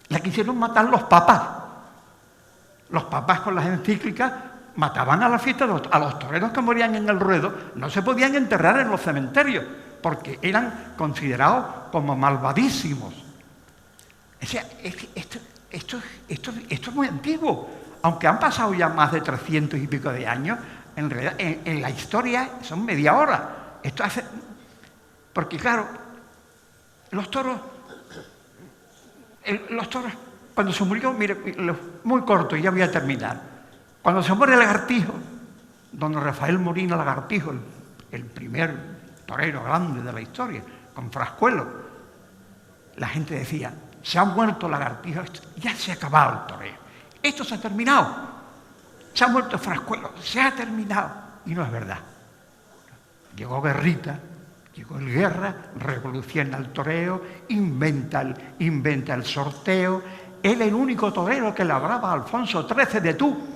La quisieron matar los papas. Los papas con las encíclicas mataban a la fiesta, a los toreros que morían en el ruedo, no se podían enterrar en los cementerios, porque eran considerados como malvadísimos. O sea, esto es muy antiguo. Aunque han pasado ya más de 300 y pico de años, en realidad en la historia son media hora. Esto hace... Porque claro, los toros, cuando se murió, mire, muy corto, y ya voy a terminar. Cuando se muere Lagartijo, don Rafael Molina Lagartijo, el primer torero grande de la historia, con Frascuelo, la gente decía, se ha muerto Lagartijo, ya se ha acabado el toreo. Esto se ha terminado. Se ha muerto Frascuelo, se ha terminado. Y no es verdad. Llegó Guerrita, llegó el Guerra, revoluciona el toreo, inventa el sorteo. Él es el único torero que labraba a Alfonso XIII de Tú.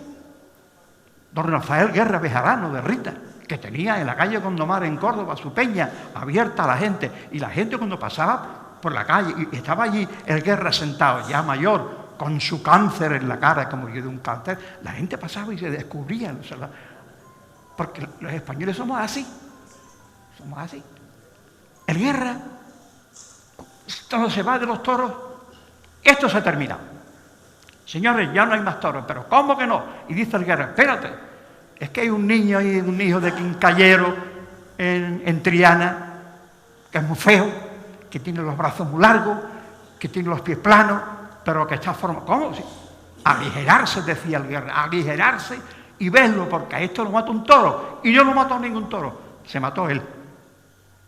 Don Rafael Guerra Bejarano de Rita, que tenía en la calle Gondomar en Córdoba su peña abierta a la gente. Y la gente cuando pasaba por la calle, y estaba allí el Guerra sentado, ya mayor, con su cáncer en la cara, como yo de un cáncer, la gente pasaba y se descubrían. O sea, porque los españoles somos así. Somos así. El Guerra, todo se va de los toros. Esto se ha terminado. Señores, ya no hay más toros. Pero ¿cómo que no? Y dice el Guerra, espérate, es que hay un niño ahí, un hijo de Quincallero en Triana, que es muy feo, que tiene los brazos muy largos, que tiene los pies planos, pero que está formado. ¿Cómo? Sí. Aligerarse, decía el Guerra, aligerarse y verlo, porque a esto lo mata un toro. Y no lo mató ningún toro. Se mató él.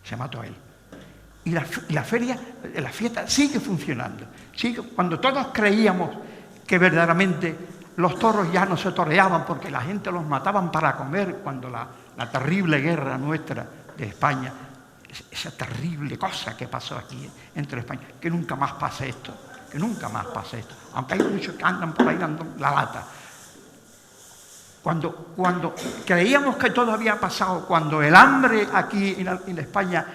Se mató él. Y la feria, la fiesta sigue funcionando. Cuando todos creíamos que verdaderamente los toros ya no se toreaban porque la gente los mataban para comer, cuando la terrible guerra nuestra de España, esa terrible cosa que pasó aquí entre España, que nunca más pase esto. Que nunca más pase esto, aunque hay muchos que andan por ahí dando la lata. Cuando creíamos que todo había pasado, cuando el hambre aquí en España,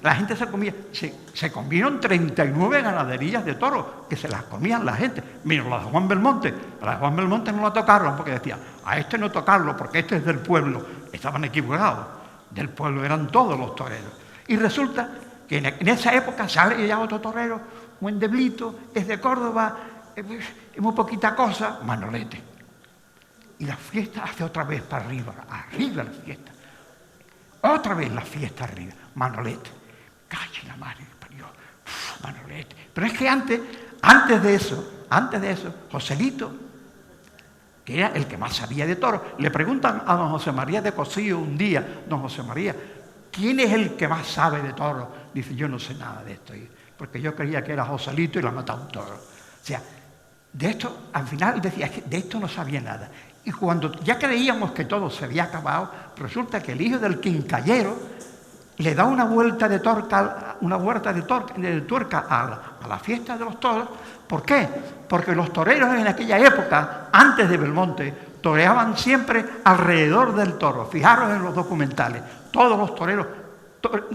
la gente se comieron 39 ganaderías de toros, que se las comían la gente. Mira, las de Juan Belmonte, las de Juan Belmonte no la tocaron, porque decían, a este no tocarlo, porque este es del pueblo. Estaban equivocados, del pueblo eran todos los toreros. Y resulta que en esa época sale ya otro torero, un endeblito, es de Córdoba, es muy poquita cosa, Manolete. Y la fiesta hace otra vez para arriba la fiesta. Otra vez la fiesta arriba, Manolete. Calle la madre, Manolete. Pero es que antes de eso, Joselito, que era el que más sabía de toros, le preguntan a don José María de Cosío un día, don José María, ¿quién es el que más sabe de toros? Dice, yo no sé nada de esto. Porque yo creía que era Joselito y lo ha matado un toro. O sea, de esto, al final decía, es que de esto no sabía nada. Y cuando ya creíamos que todo se había acabado, resulta que el hijo del quincallero le da una vuelta de tuerca a la fiesta de los toros. ¿Por qué? Porque los toreros en aquella época, antes de Belmonte, toreaban siempre alrededor del toro. Fijaros en los documentales, todos los toreros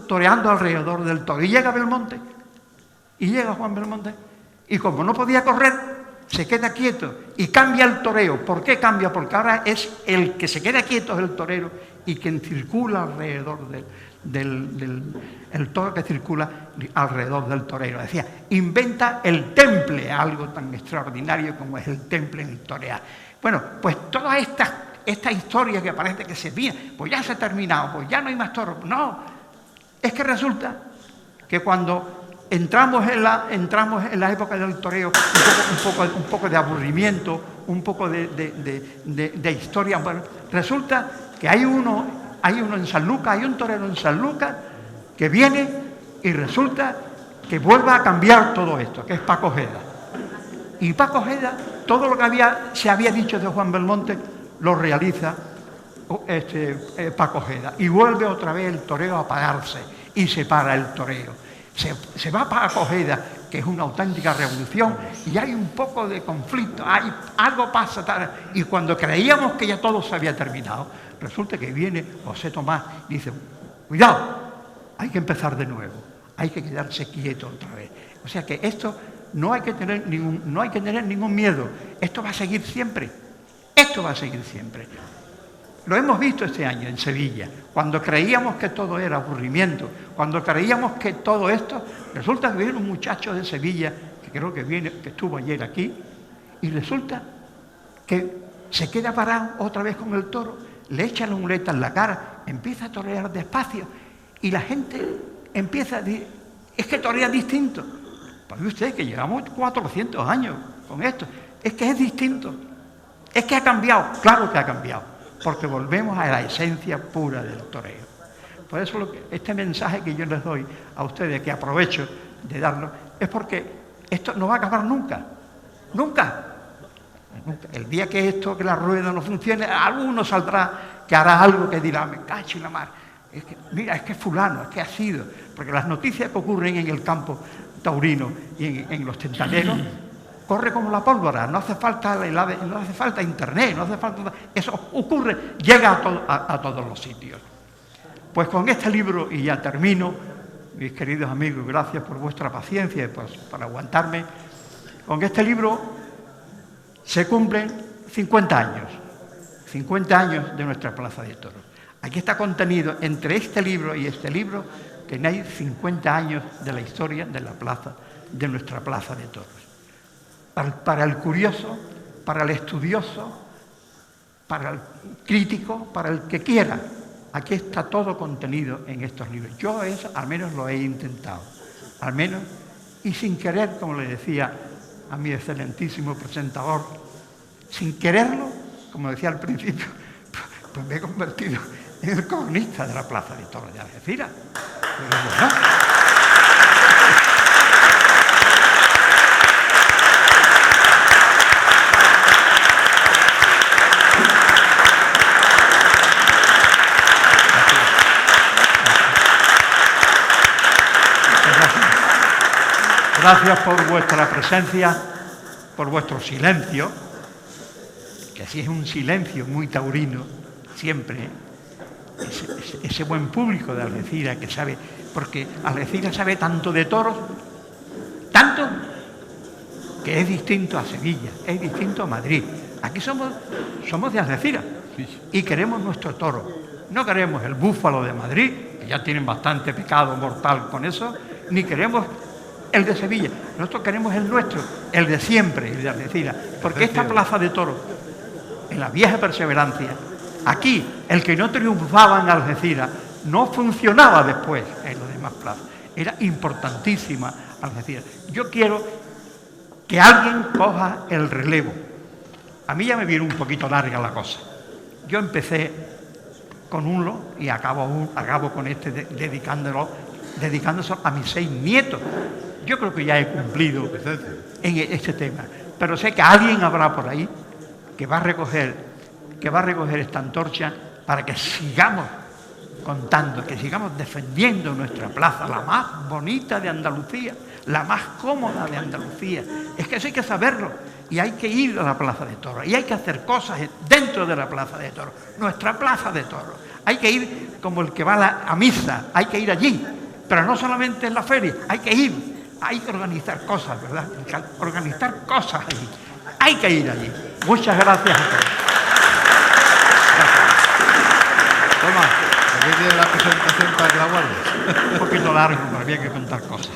toreando alrededor del toro. Y llega Belmonte, y llega Juan Belmonte, y como no podía correr, se queda quieto y cambia el toreo. ¿Por qué cambia? Porque ahora es el que se queda quieto es el torero y quien circula alrededor el toro que circula alrededor del torero. Decía, inventa el temple, algo tan extraordinario como es el temple en el torear. Bueno, pues toda esta historia que parece que se viene, pues ya se ha terminado, pues ya no hay más toros. No, es que resulta que cuando entramos en la época del toreo, un poco de aburrimiento, un poco de historia. Bueno, resulta que hay uno en Sanlúcar, hay un torero en Sanlúcar que viene y resulta que vuelve a cambiar todo esto, que es Paco Ojeda. Y Paco Ojeda, todo lo que se había dicho de Juan Belmonte, lo realiza Paco Ojeda. Y vuelve otra vez el toreo a pararse y se para el toreo. Se va para Ojeda, que es una auténtica revolución, y hay un poco de conflicto, algo pasa, y cuando creíamos que ya todo se había terminado, resulta que viene José Tomás y dice, cuidado, hay que empezar de nuevo, hay que quedarse quieto otra vez. O sea que esto no hay que tener ningún miedo, esto va a seguir siempre, esto va a seguir siempre. Lo hemos visto este año en Sevilla, cuando creíamos que todo era aburrimiento, cuando creíamos que todo esto, resulta que viene un muchacho de Sevilla, que creo que estuvo ayer aquí, y resulta que se queda parado otra vez con el toro, le echa la muleta en la cara, empieza a torear despacio, y la gente empieza a decir, es que torea distinto. Pues ve usted que llevamos 400 años con esto, es que es distinto, es que ha cambiado, claro que ha cambiado. Porque volvemos a la esencia pura del toreo. Por eso este mensaje que yo les doy a ustedes, que aprovecho de darlo, es porque esto no va a acabar nunca. Nunca. El día que la rueda no funcione, alguno saldrá que hará algo que dirá, me cacho en la mar. Mira, es que fulano, es que ha sido. Porque las noticias que ocurren en el campo taurino y en los tentaneros, corre como la pólvora, no hace falta internet, no hace falta... Eso ocurre, llega a todos los sitios. Pues con este libro, y ya termino, mis queridos amigos, gracias por vuestra paciencia y por aguantarme, con este libro se cumplen 50 años de nuestra Plaza de Toros. Aquí está contenido, entre este libro y este libro, que hay 50 años de la historia de nuestra Plaza de Toros. Para el curioso, para el estudioso, para el crítico, para el que quiera. Aquí está todo contenido en estos libros. Yo al menos lo he intentado, al menos, y sin querer, como le decía a mi excelentísimo presentador, sin quererlo, como decía al principio, pues me he convertido en el cronista de la Plaza de Toros de Algeciras. Pero bueno, gracias por vuestra presencia, por vuestro silencio, que así es un silencio muy taurino, siempre. Ese buen público de Algeciras que sabe, porque Algeciras sabe tanto de toros, tanto que es distinto a Sevilla, es distinto a Madrid. Aquí somos de Algeciras y queremos nuestro toro. No queremos el búfalo de Madrid, que ya tienen bastante pecado mortal con eso, ni queremos el de Sevilla. Nosotros queremos el nuestro, el de siempre, el de Algeciras. Porque esta Plaza de Toros, en la vieja Perseverancia, aquí, el que no triunfaba en Algeciras, no funcionaba después en las demás plazas. Era importantísima Algeciras. Yo quiero que alguien coja el relevo. A mí ya me viene un poquito larga la cosa. Yo empecé con uno y acabo con este dedicándose a mis 6 nietos. Yo creo que ya he cumplido en este tema. Pero sé que alguien habrá por ahí que va a recoger que va a recoger esta antorcha para que sigamos contando, que sigamos defendiendo nuestra plaza, la más bonita de Andalucía, la más cómoda de Andalucía. Es que eso hay que saberlo y hay que ir a la Plaza de Toros y hay que hacer cosas dentro de la Plaza de Toros, nuestra Plaza de Toros. Hay que ir como el que va a misa, hay que ir allí, pero no solamente en la feria, hay que ir, hay que organizar cosas, ¿verdad? Organizar cosas allí, hay que ir allí. Muchas gracias a todos. Toma, aquí tiene la presentación para que la guardes. Un poquito largo, pero había que contar cosas.